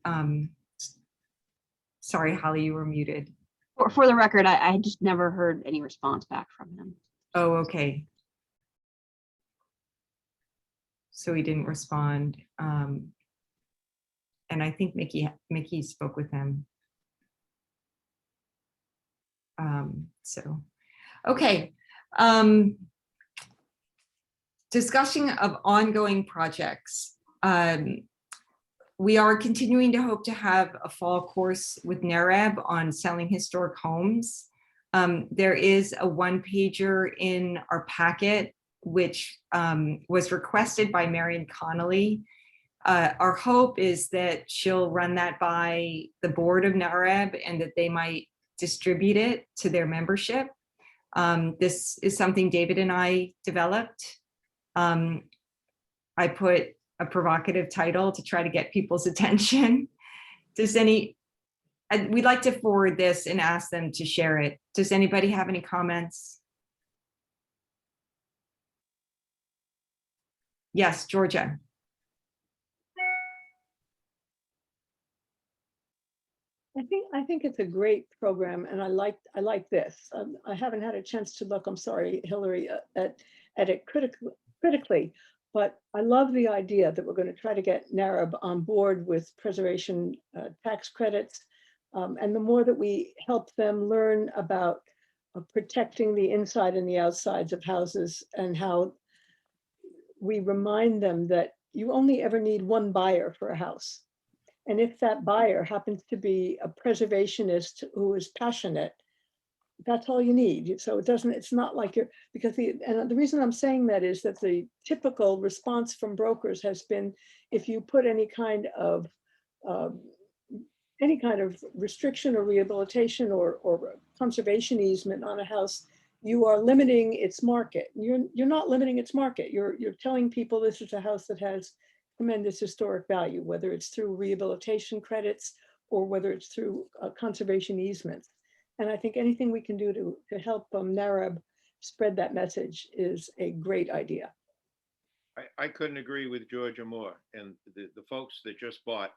sorry, Holly, you were muted. For the record, I just never heard any response back from him. Oh, okay. So he didn't respond. And I think Mickey spoke with him. Okay. Discussion of ongoing projects. We are continuing to hope to have a fall course with NAREB on selling historic homes. There is a one-pager in our packet, which was requested by Marion Connolly. Our hope is that she'll run that by the board of NAREB and that they might distribute it to their membership. This is something David and I developed. I put a provocative title to try to get people's attention. We'd like to forward this and ask them to share it. Does anybody have any comments? Yes, Georgia. I think it's a great program, and I like this. I haven't had a chance to look, I'm sorry, Hillary, at it critically, but I love the idea that we're going to try to get NAREB on board with preservation tax credits. And the more that we help them learn about protecting the inside and the outsides of houses, and how we remind them that you only ever need one buyer for a house. And if that buyer happens to be a preservationist who is passionate, that's all you need. So it's not like and the reason I'm saying that is that the typical response from brokers has been, if you put any kind of restriction or rehabilitation or conservation easement on a house, you are limiting its market. You're not limiting its market. You're telling people this is a house that has tremendous historic value, whether it's through rehabilitation credits or whether it's through conservation easements. And I think anything we can do to help NAREB spread that message is a great idea. I couldn't agree with Georgia more. And the folks that just bought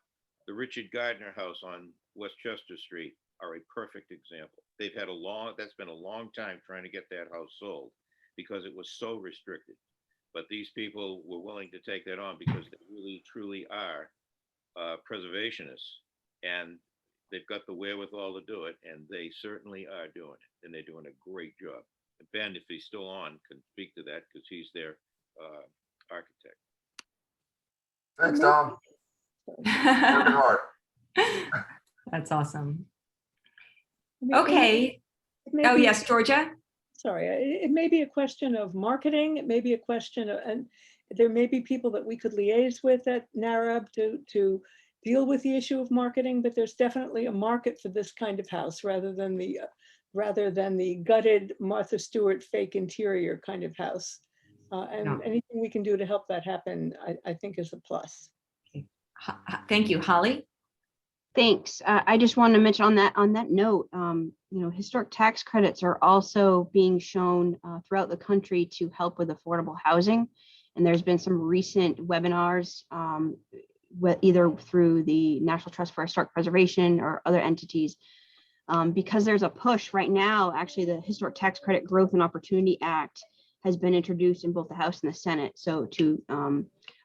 the Richard Gardner house on Westchester Street are a perfect example. That's been a long time trying to get that house sold because it was so restricted. But these people were willing to take that on because they really, truly are preservationists, and they've got the wherewithal to do it, and they certainly are doing it, and they're doing a great job. Ben, if he's still on, can speak to that because he's their architect. Thanks, Tom. Working hard. That's awesome. Okay. Oh, yes, Georgia. Sorry, it may be a question of marketing. It may be a question of, and there may be people that we could liaise with at NAREB to deal with the issue of marketing, but there's definitely a market for this kind of house rather than the gutted Martha Stewart fake interior kind of house. And anything we can do to help that happen, I think is a plus. Thank you, Holly. Thanks. I just wanted to mention on that note, historic tax credits are also being shown throughout the country to help with affordable housing. And there's been some recent webinars either through the National Trust for Historic Preservation or other entities. Because there's a push right now, actually the Historic Tax Credit Growth and Opportunity Act has been introduced in both the House and the Senate. So to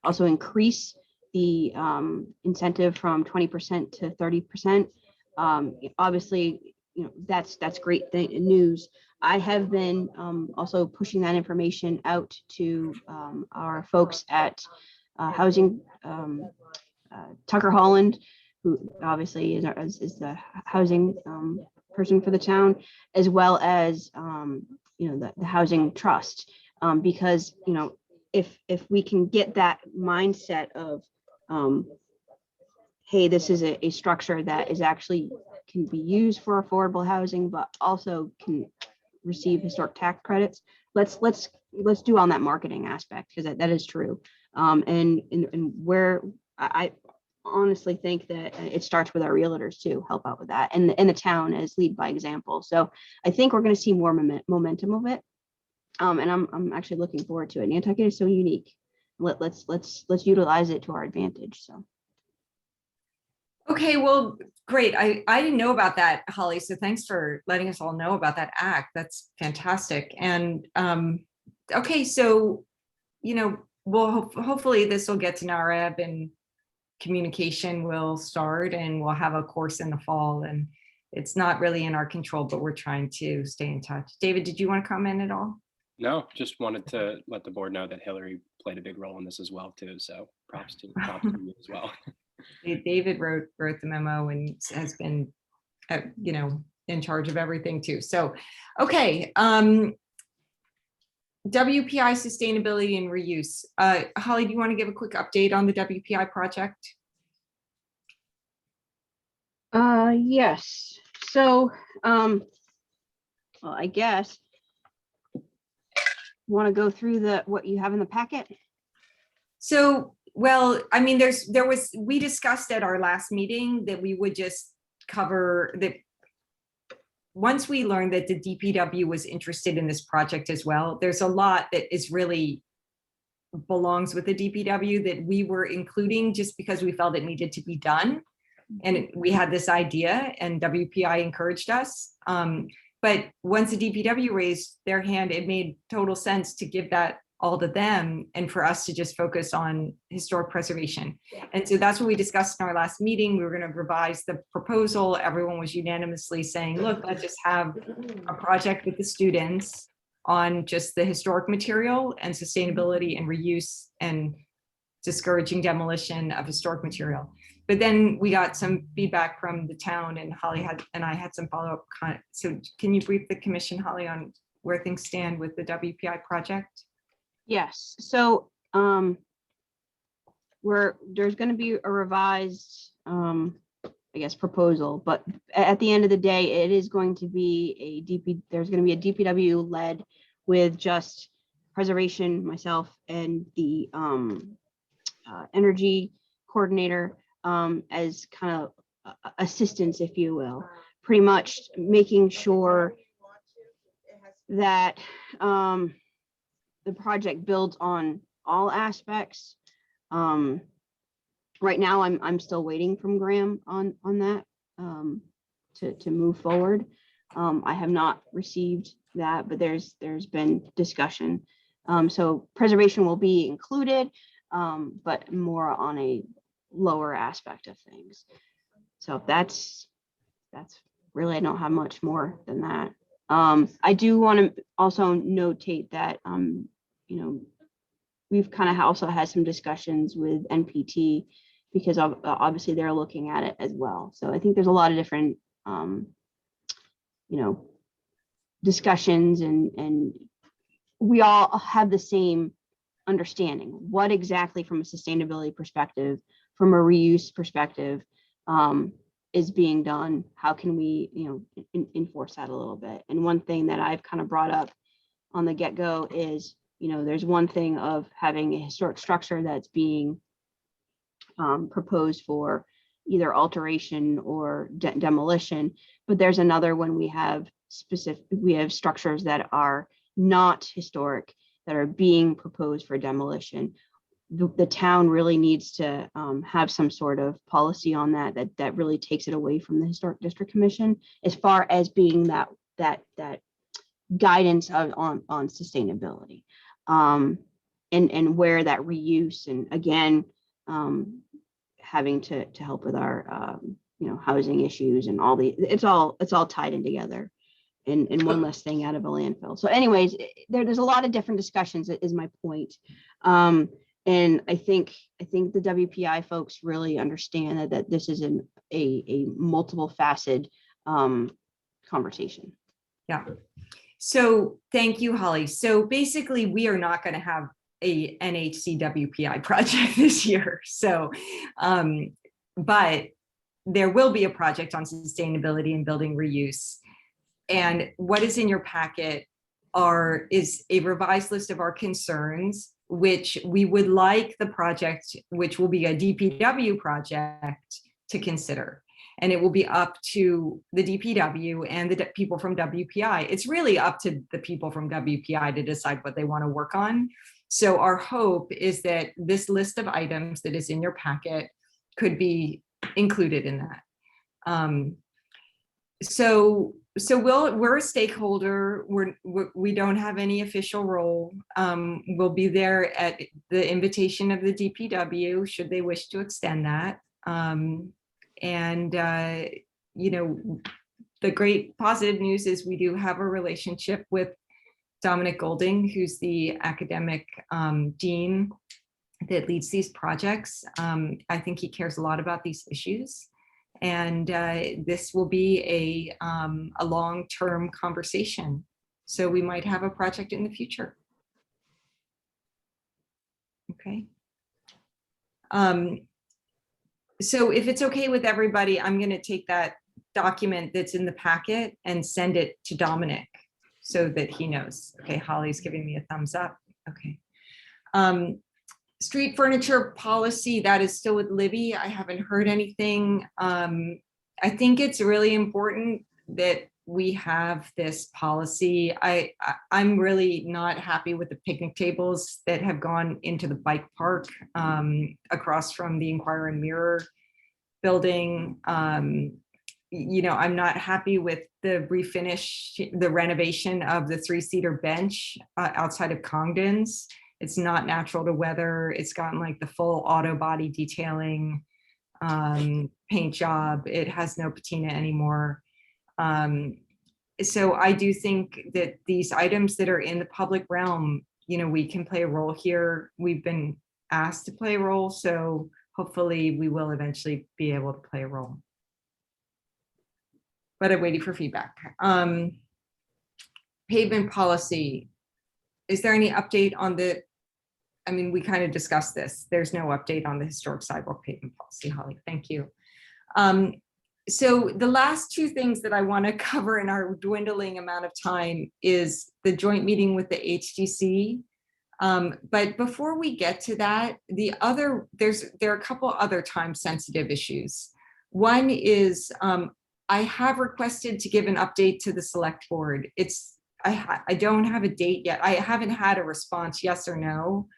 also increase the incentive from 20% to 30%. Obviously, that's great news. I have been also pushing that information out to our folks at Housing, Tucker Holland, who obviously is the housing person for the town, as well as the Housing Trust, because if we can get that mindset of hey, this is a structure that is actually can be used for affordable housing, but also can receive historic tax credits. Let's do on that marketing aspect, because that is true. And where I honestly think that it starts with our realtors to help out with that, and the town as lead by example. So I think we're going to see more momentum of it. And I'm actually looking forward to it. Nantucket is so unique. Let's utilize it to our advantage. So. Okay, well, great. I didn't know about that, Holly. So thanks for letting us all know about that act. That's fantastic. And okay, so we'll hopefully this will get to NAREB and communication will start, and we'll have a course in the fall. And it's not really in our control, but we're trying to stay in touch. David, did you want to comment at all? No, just wanted to let the board know that Hillary played a big role in this as well too. So props to you as well. David wrote the memo and has been, in charge of everything too. So, okay. WPI Sustainability and Reuse. Holly, do you want to give a quick update on the WPI project? Yes. So, well, I guess want to go through what you have in the packet. So, well, I mean, we discussed at our last meeting that we would just cover that once we learned that the DPW was interested in this project as well. There's a lot that is really belongs with the DPW that we were including just because we felt it needed to be done. And we had this idea and WPI encouraged us. But once the DPW raised their hand, it made total sense to give that all to them and for us to just focus on historic preservation. And so that's what we discussed in our last meeting. We were going to revise the proposal. Everyone was unanimously saying, look, let's just have a project with the students on just the historic material and sustainability and reuse and discouraging demolition of historic material. But then we got some feedback from the town, and Holly and I had some follow-up. So can you brief the commission, Holly, on where things stand with the WPI project? Yes. So there's going to be a revised, I guess, proposal, but at the end of the day, it is going to be there's going to be a DPW led with just preservation, myself, and the energy coordinator as kind of assistance, if you will, pretty much making sure that the project builds on all aspects. Right now, I'm still waiting from Graham on that to move forward. I have not received that, but there's been discussion. So preservation will be included, but more on a lower aspect of things. So that's really, I don't have much more than that. I do want to also notate that, we've kind of also had some discussions with NPT because obviously they're looking at it as well. So I think there's a lot of different, discussions and we all have the same understanding. What exactly from a sustainability perspective, from a reuse perspective, is being done? How can we, enforce that a little bit? And one thing that I've kind of brought up on the get-go is, there's one thing of having a historic structure that's being proposed for either alteration or demolition, but there's another when we have structures that are not historic that are being proposed for demolition. the town really needs to have some sort of policy on that really takes it away from the Historic District Commission as far as being that guidance on sustainability, and where that reuse, and again, having to help with our housing issues and all it's all tied in together. And one less thing out of a landfill. So anyways, there's a lot of different discussions, is my point. And I think the WPI folks really understand that this is a multiple faceted conversation. Yeah. So thank you, Holly. So basically, we are not going to have a NHC WPI project this year. So, but there will be a project on sustainability and building reuse. And what is in your packet is a revised list of our concerns, which we would like the project, which will be a DPW project, to consider. And it will be up to the DPW and the people from WPI. It's really up to the people from WPI to decide what they want to work on. So our hope is that this list of items that is in your packet could be included in that. So we're a stakeholder. We don't have any official role. We'll be there at the invitation of the DPW should they wish to extend that. The great positive news is we do have a relationship with Dominic Golding, who's the academic dean that leads these projects. I think he cares a lot about these issues. And this will be a long-term conversation. So we might have a project in the future. Okay. So if it's okay with everybody, I'm going to take that document that's in the packet and send it to Dominic so that he knows. Okay, Holly's giving me a thumbs up. Okay. Street furniture policy, that is still with Libby. I haven't heard anything. I think it's really important that we have this policy. I'm really not happy with the picnic tables that have gone into the bike park across from the Inquirer and Mirror building. I'm not happy with the refinish, the renovation of the 3-seater bench outside of Congdon's. It's not natural to weather. It's gotten like the full auto body detailing paint job. It has no patina anymore. So I do think that these items that are in the public realm, we can play a role here. We've been asked to play a role, so hopefully we will eventually be able to play a role. But I'm waiting for feedback. Pavement policy. Is there any update on we kind of discussed this. There's no update on the historic sidewalk pavement policy, Holly. Thank you. So the last two things that I want to cover in our dwindling amount of time is the joint meeting with the HDC. But before we get to that, there are a couple other time sensitive issues. One is I have requested to give an update to the select board. I don't have a date yet. I haven't had a response, yes or no.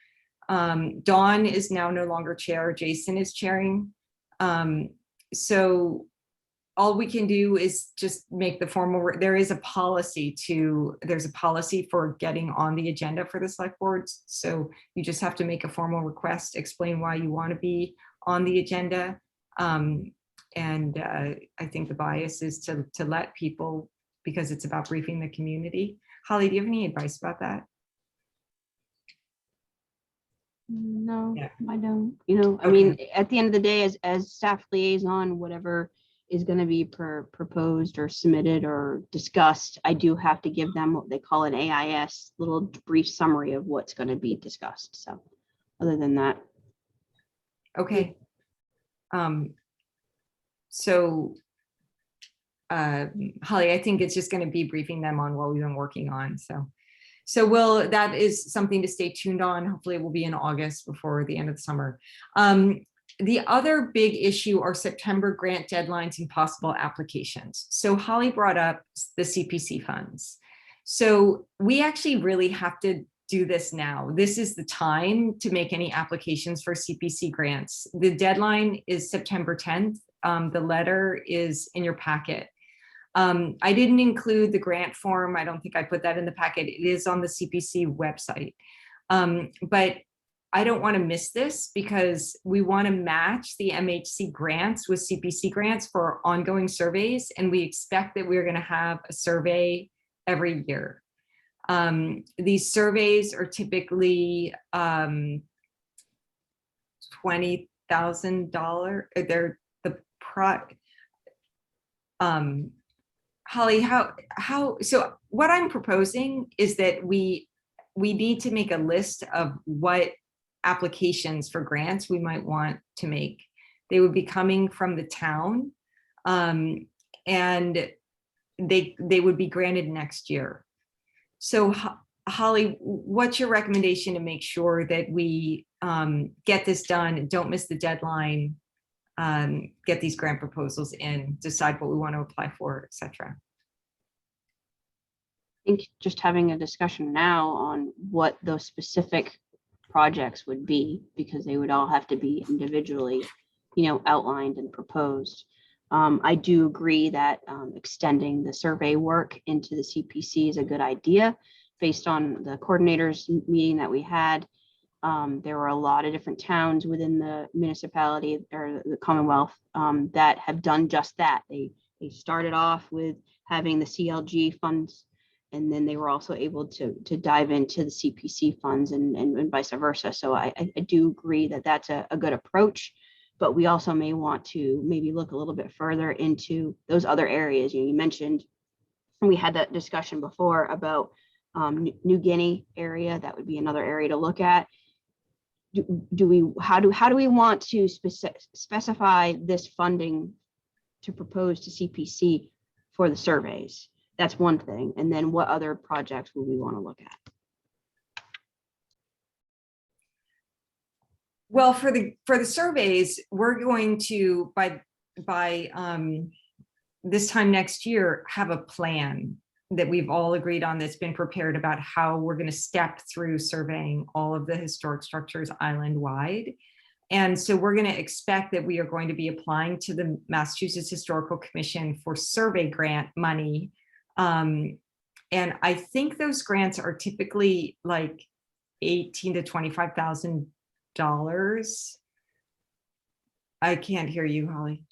Dawn is now no longer chair. Jason is chairing. So all we can do is just make the formal, there's a policy for getting on the agenda for the select boards. So you just have to make a formal request, explain why you want to be on the agenda. I think the bias is to let people, because it's about briefing the community. Holly, do you have any advice about that? No, Yeah. I don't. Okay. I mean, at the end of the day, as staff liaison, whatever is going to be proposed or submitted or discussed, I do have to give them what they call an AIS, little brief summary of what's going to be discussed. So other than that. Okay. Holly, I think it's just going to be briefing them on what we've been working on. So that is something to stay tuned on. Hopefully it will be in August before the end of the summer. The other big issue are September grant deadlines and possible applications. So Holly brought up the CPC funds. So we actually really have to do this now. This is the time to make any applications for CPC grants. The deadline is September 10th. The letter is in your packet. I didn't include the grant form. I don't think I put that in the packet. It is on the CPC website. But I don't want to miss this because we want to match the MHC grants with CPC grants for ongoing surveys. And we expect that we're going to have a survey every year. These surveys are typically $20,000. They're the Holly, so what I'm proposing is that we need to make a list of what applications for grants we might want to make. They would be coming from the town, and they would be granted next year. So Holly, what's your recommendation to make sure that we get this done, don't miss the deadline, get these grant proposals in, decide what we want to apply for, etc.? I think just having a discussion now on what those specific projects would be, because they would all have to be individually, outlined and proposed. I do agree that extending the survey work into the CPC is a good idea. Based on the coordinators meeting that we had, there were a lot of different towns within the municipality or the Commonwealth that have done just that. They started off with having the CLG funds, and then they were also able to dive into the CPC funds and vice versa. So I do agree that that's a good approach, but we also may want to maybe look a little bit further into those other areas. You mentioned, and we had that discussion before about New Guinea area. That would be another area to look at. How do we want to specify this funding to propose to CPC for the surveys? That's one thing. And then what other projects would we want to look at? Well, for the surveys, we're going to by this time next year have a plan that we've all agreed on that's been prepared about how we're going to step through surveying all of the historic structures island wide. And so we're going to expect that we are going to be applying to the Massachusetts Historical Commission for survey grant money. And I think those grants are typically like $18,000 to $25,000. I can't hear you, Holly.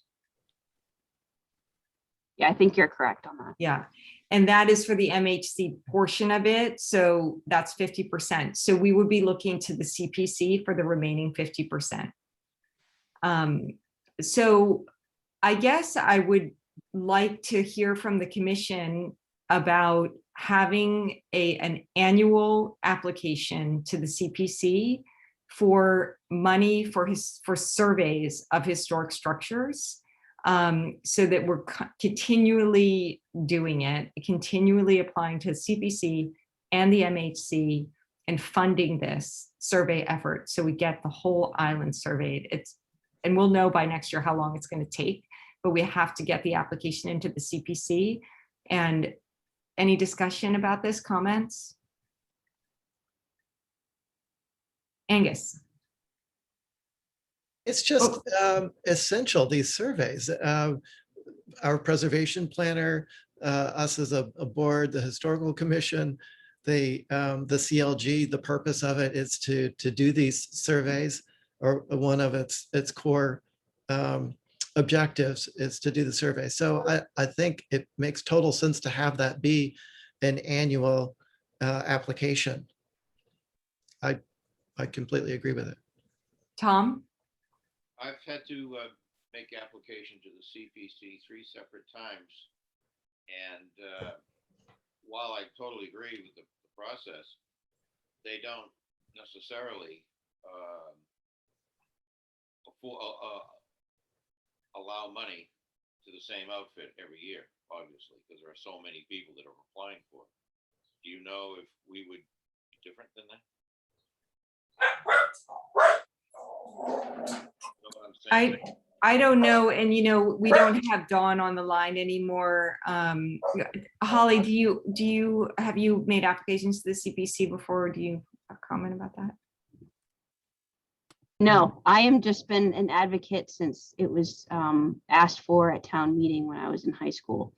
Yeah, I think you're correct on that. Yeah. And that is for the MHC portion of it. So that's 50%. So we would be looking to the CPC for the remaining 50%. So I guess I would like to hear from the commission about having an annual application to the CPC for money for surveys of historic structures. So that we're continually doing it, continually applying to CPC and the MHC and funding this survey effort. So we get the whole island surveyed. And we'll know by next year how long it's going to take, but we have to get the application into the CPC. And any discussion about this, comments? Angus. It's just essential, these surveys. Our preservation planner, us as a board, the historical commission, the CLG, the purpose of it is to do these surveys, or one of its core objectives is to do the survey. So I think it makes total sense to have that be an annual application. I completely agree with it. Tom? I've had to make application to the CPC 3 separate times. And while I totally agree with the process, they don't necessarily allow money to the same outfit every year, obviously, because there are so many people that are applying for it. Do you know if we would be different than that? I don't know, and we don't have Dawn on the line anymore. Holly, have you made applications to the CPC before? Or do you have a comment about that? No, I am just been an advocate since it was asked for at town meeting when I was in high school.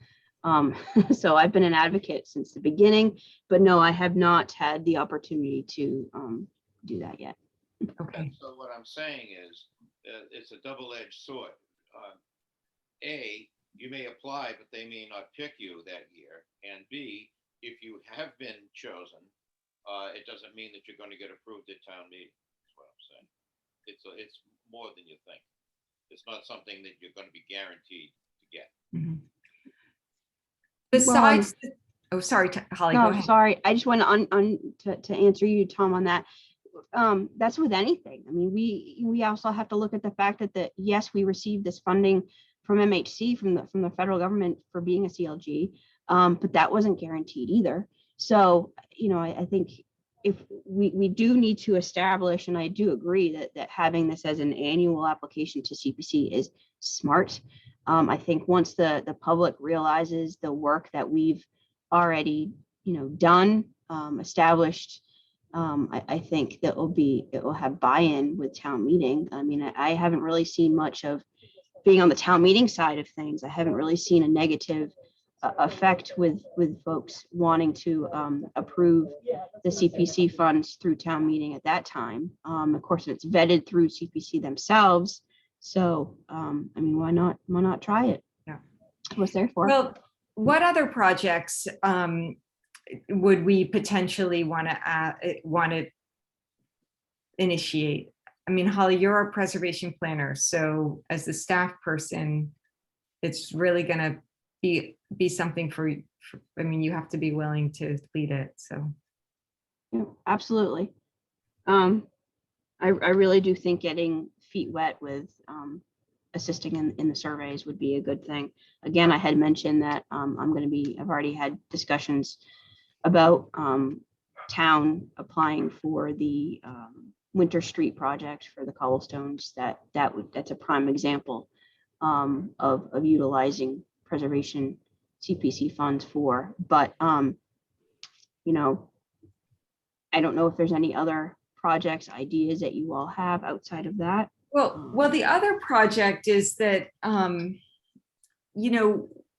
So I've been an advocate since the beginning, but no, I have not had the opportunity to do that yet. Okay. And so what I'm saying is, it's a double-edged sword. A, you may apply, but they may not pick you that year. And B, if you have been chosen, it doesn't mean that you're going to get approved at town meeting. That's what I'm saying. It's more than you think. It's not something that you're going to be guaranteed to get. Mm-hmm. Besides, sorry, Holly. No, go ahead. sorry. I just want to answer you, Tom, on that. That's with anything. I mean, we also have to look at the fact that yes, we received this funding from MHC from the federal government for being a CLG, but that wasn't guaranteed either. So I think if we do need to establish, and I do agree that having this as an annual application to CPC is smart. I think once the public realizes the work that we've already done, established, I think that it will have buy-in with town meeting. I mean, I haven't really seen much of being on the town meeting side of things. I haven't really seen a negative effect with folks wanting to approve the CPC funds through town meeting at that time. Of course, it's vetted through CPC themselves. So, I mean, why not try it? Yeah. What's there for? Well, what other projects would we potentially want to initiate? I mean, Holly, you're our preservation planner, so as the staff person, it's really going to be something for. I mean, you have to be willing to lead it. So, yeah, absolutely. I really do think getting feet wet with assisting in the surveys would be a good thing. Again, I had mentioned that I've already had discussions about town applying for the Winter Street project for the cobblestones. That's a prime example of utilizing preservation CPC funds for. But I don't know if there's any other projects, ideas that you all have outside of that. Well, the other project is that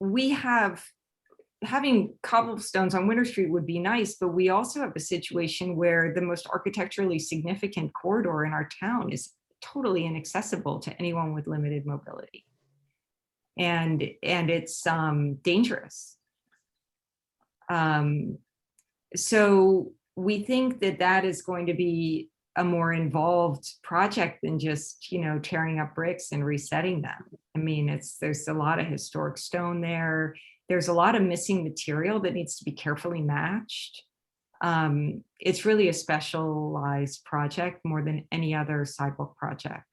we have. Having cobblestones on Winter Street would be nice, but we also have a situation where the most architecturally significant corridor in our town is totally inaccessible to anyone with limited mobility. And it's dangerous. So we think that is going to be a more involved project than just, tearing up bricks and resetting them. I mean, there's a lot of historic stone there. There's a lot of missing material that needs to be carefully matched. It's really a specialized project more than any other sidewalk project.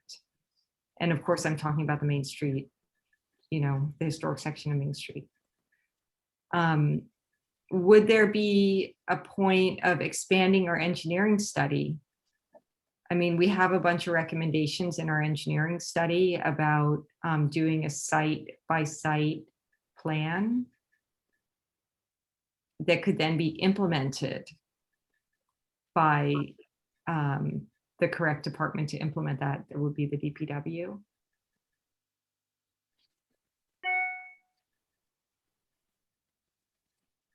And of course, I'm talking about the Main Street, the historic section of Main Street. Would there be a point of expanding our engineering study? I mean, we have a bunch of recommendations in our engineering study about doing a site-by-site plan that could then be implemented by the correct department to implement that. There would be the DPW.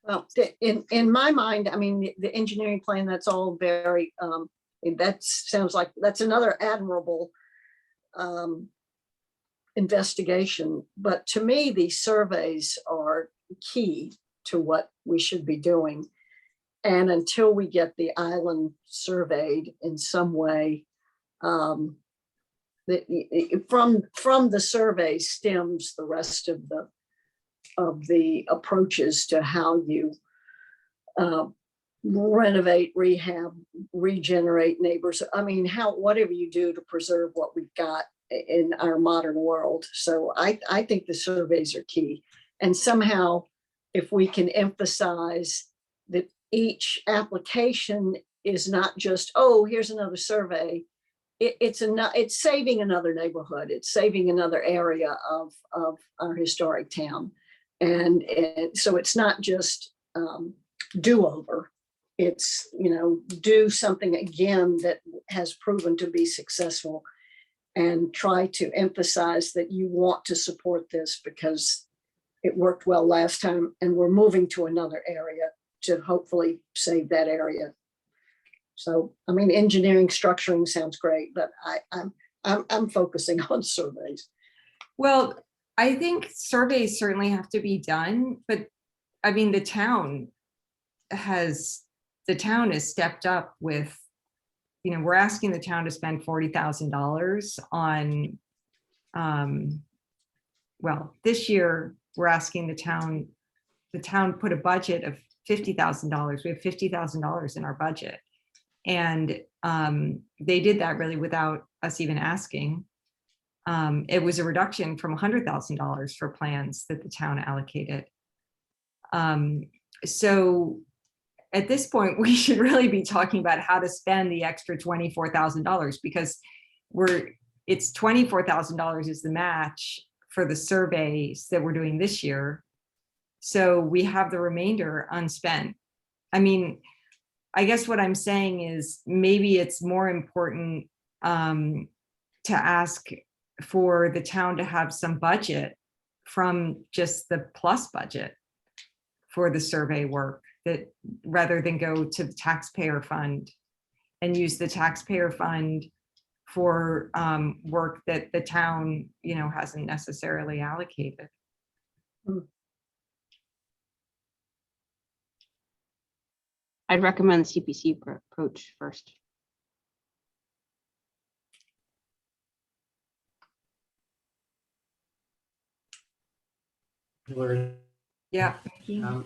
Well, in my mind, I mean, the engineering plan, that's all very, that sounds like that's another admirable investigation. But to me, these surveys are key to what we should be doing. And until we get the island surveyed in some way, from the survey stems the rest of the approaches to how you renovate, rehab, regenerate neighbors. I mean, whatever you do to preserve what we've got in our modern world. So I think the surveys are key. And somehow, if we can emphasize that each application is not just, oh, here's another survey, it's saving another neighborhood. It's saving another area of our historic town. And so it's not just do-over. It's, do something again that has proven to be successful, and try to emphasize that you want to support this because it worked well last time, and we're moving to another area to hopefully save that area. So, I mean, engineering structuring sounds great, but I'm focusing on surveys. Well, I think surveys certainly have to be done, but I mean, the town has stepped up with, we're asking the town to spend $40,000 on, well, this year we're asking the town put a budget of $50,000. We have $50,000 in our budget. And they did that really without us even asking. It was a reduction from $100,000 for plans that the town allocated. So at this point, we should really be talking about how to spend the extra $24,000, because it's $24,000 is the match for the surveys that we're doing this year. So we have the remainder unspent. I mean, I guess what I'm saying is maybe it's more important to ask for the town to have some budget from just the plus budget for the survey work, that rather than go to the taxpayer fund and use the taxpayer fund for work that the town, hasn't necessarily allocated. I'd recommend the CPC approach first. Hillary, Yeah. You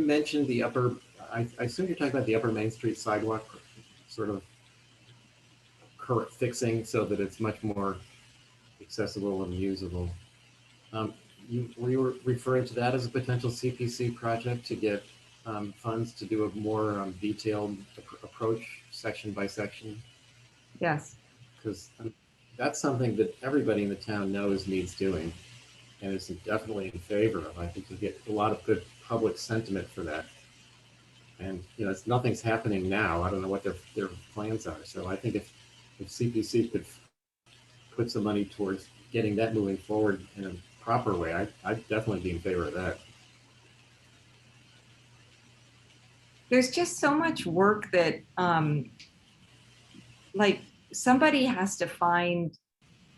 mentioned the upper, I assume you're talking about the upper Main Street sidewalk, sort of current fixing so that it's much more accessible and usable. Were you referring to that as a potential CPC project to get funds to do a more detailed approach section by section? Yes. Because that's something that everybody in the town knows needs doing, and is definitely in favor of. I think you get a lot of good public sentiment for that. And nothing's happening now. I don't know what their plans are. So I think if CPC could put some money towards getting that moving forward in a proper way, I'd definitely be in favor of that. There's just so much work that like somebody has to find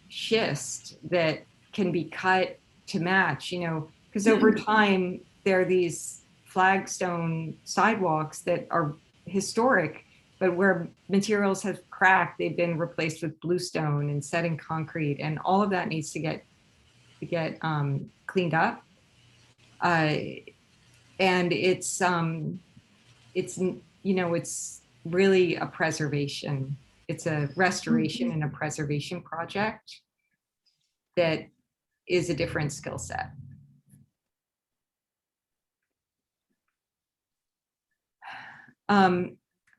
schist that can be cut to match, because over time there are these flagstone sidewalks that are historic, but where materials have cracked, they've been replaced with bluestone and set in concrete, and all of that needs to get cleaned up. And it's really a preservation. It's a restoration and a preservation project that is a different skill set.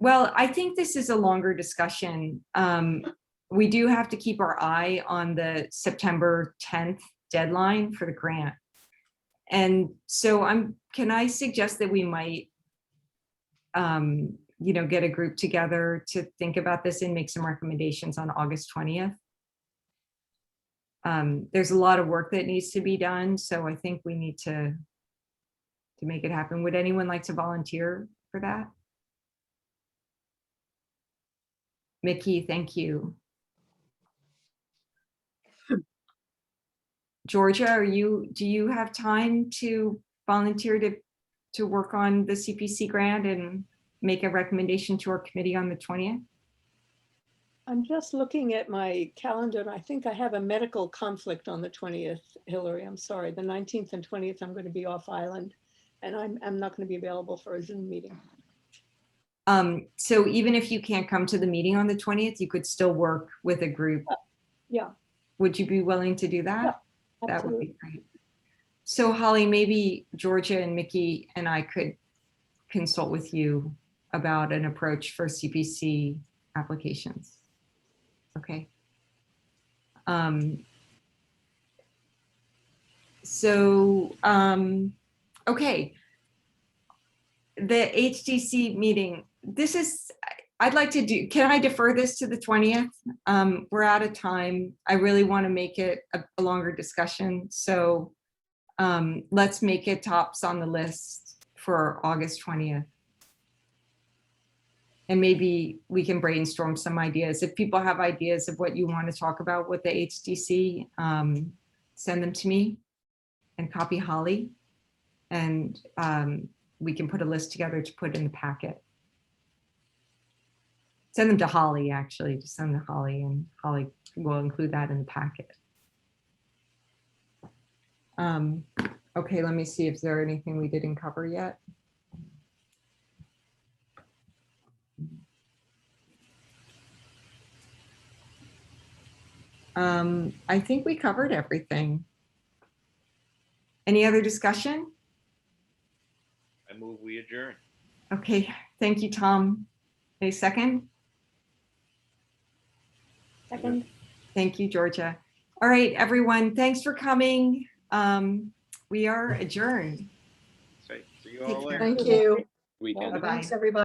Well, I think this is a longer discussion. We do have to keep our eye on the September 10th deadline for the grant. And so can I suggest that we might, get a group together to think about this and make some recommendations on August 20th. There's a lot of work that needs to be done, so I think we need to make it happen. Would anyone like to volunteer for that? Mickey, thank you. Georgia, do you have time to volunteer to work on the CPC grant and make a recommendation to our committee on the 20th? I'm just looking at my calendar, and I think I have a medical conflict on the 20th, Hillary. I'm sorry, the 19th and 20th, I'm going to be off island, and I'm not going to be available for a Zoom meeting. So even if you can't come to the meeting on the 20th, you could still work with a group. Yeah. Would you be willing to do that? Yeah, that would be great. So Holly, maybe Georgia and Mickey and I could consult with you about an approach for CPC applications. Okay. Okay. The HDC meeting, this is, I'd like to do, can I defer this to the 20th? We're out of time. I really want to make it a longer discussion. So let's make it tops on the list for August 20th. And maybe we can brainstorm some ideas. If people have ideas of what you want to talk about with the HDC, send them to me and copy Holly. And we can put a list together to put in the packet. Send them to Holly, actually, just send them to Holly, and Holly will include that in the packet. Okay, let me see if there anything we didn't cover yet. I think we covered everything. Any other discussion? I move we adjourn. Okay, thank you, Tom. A second? Second. Thank you, Georgia. All right, everyone, thanks for coming. We are adjourned. See you Take all care. later. Thank you. Weekend. Bye-bye. Thanks, everybody.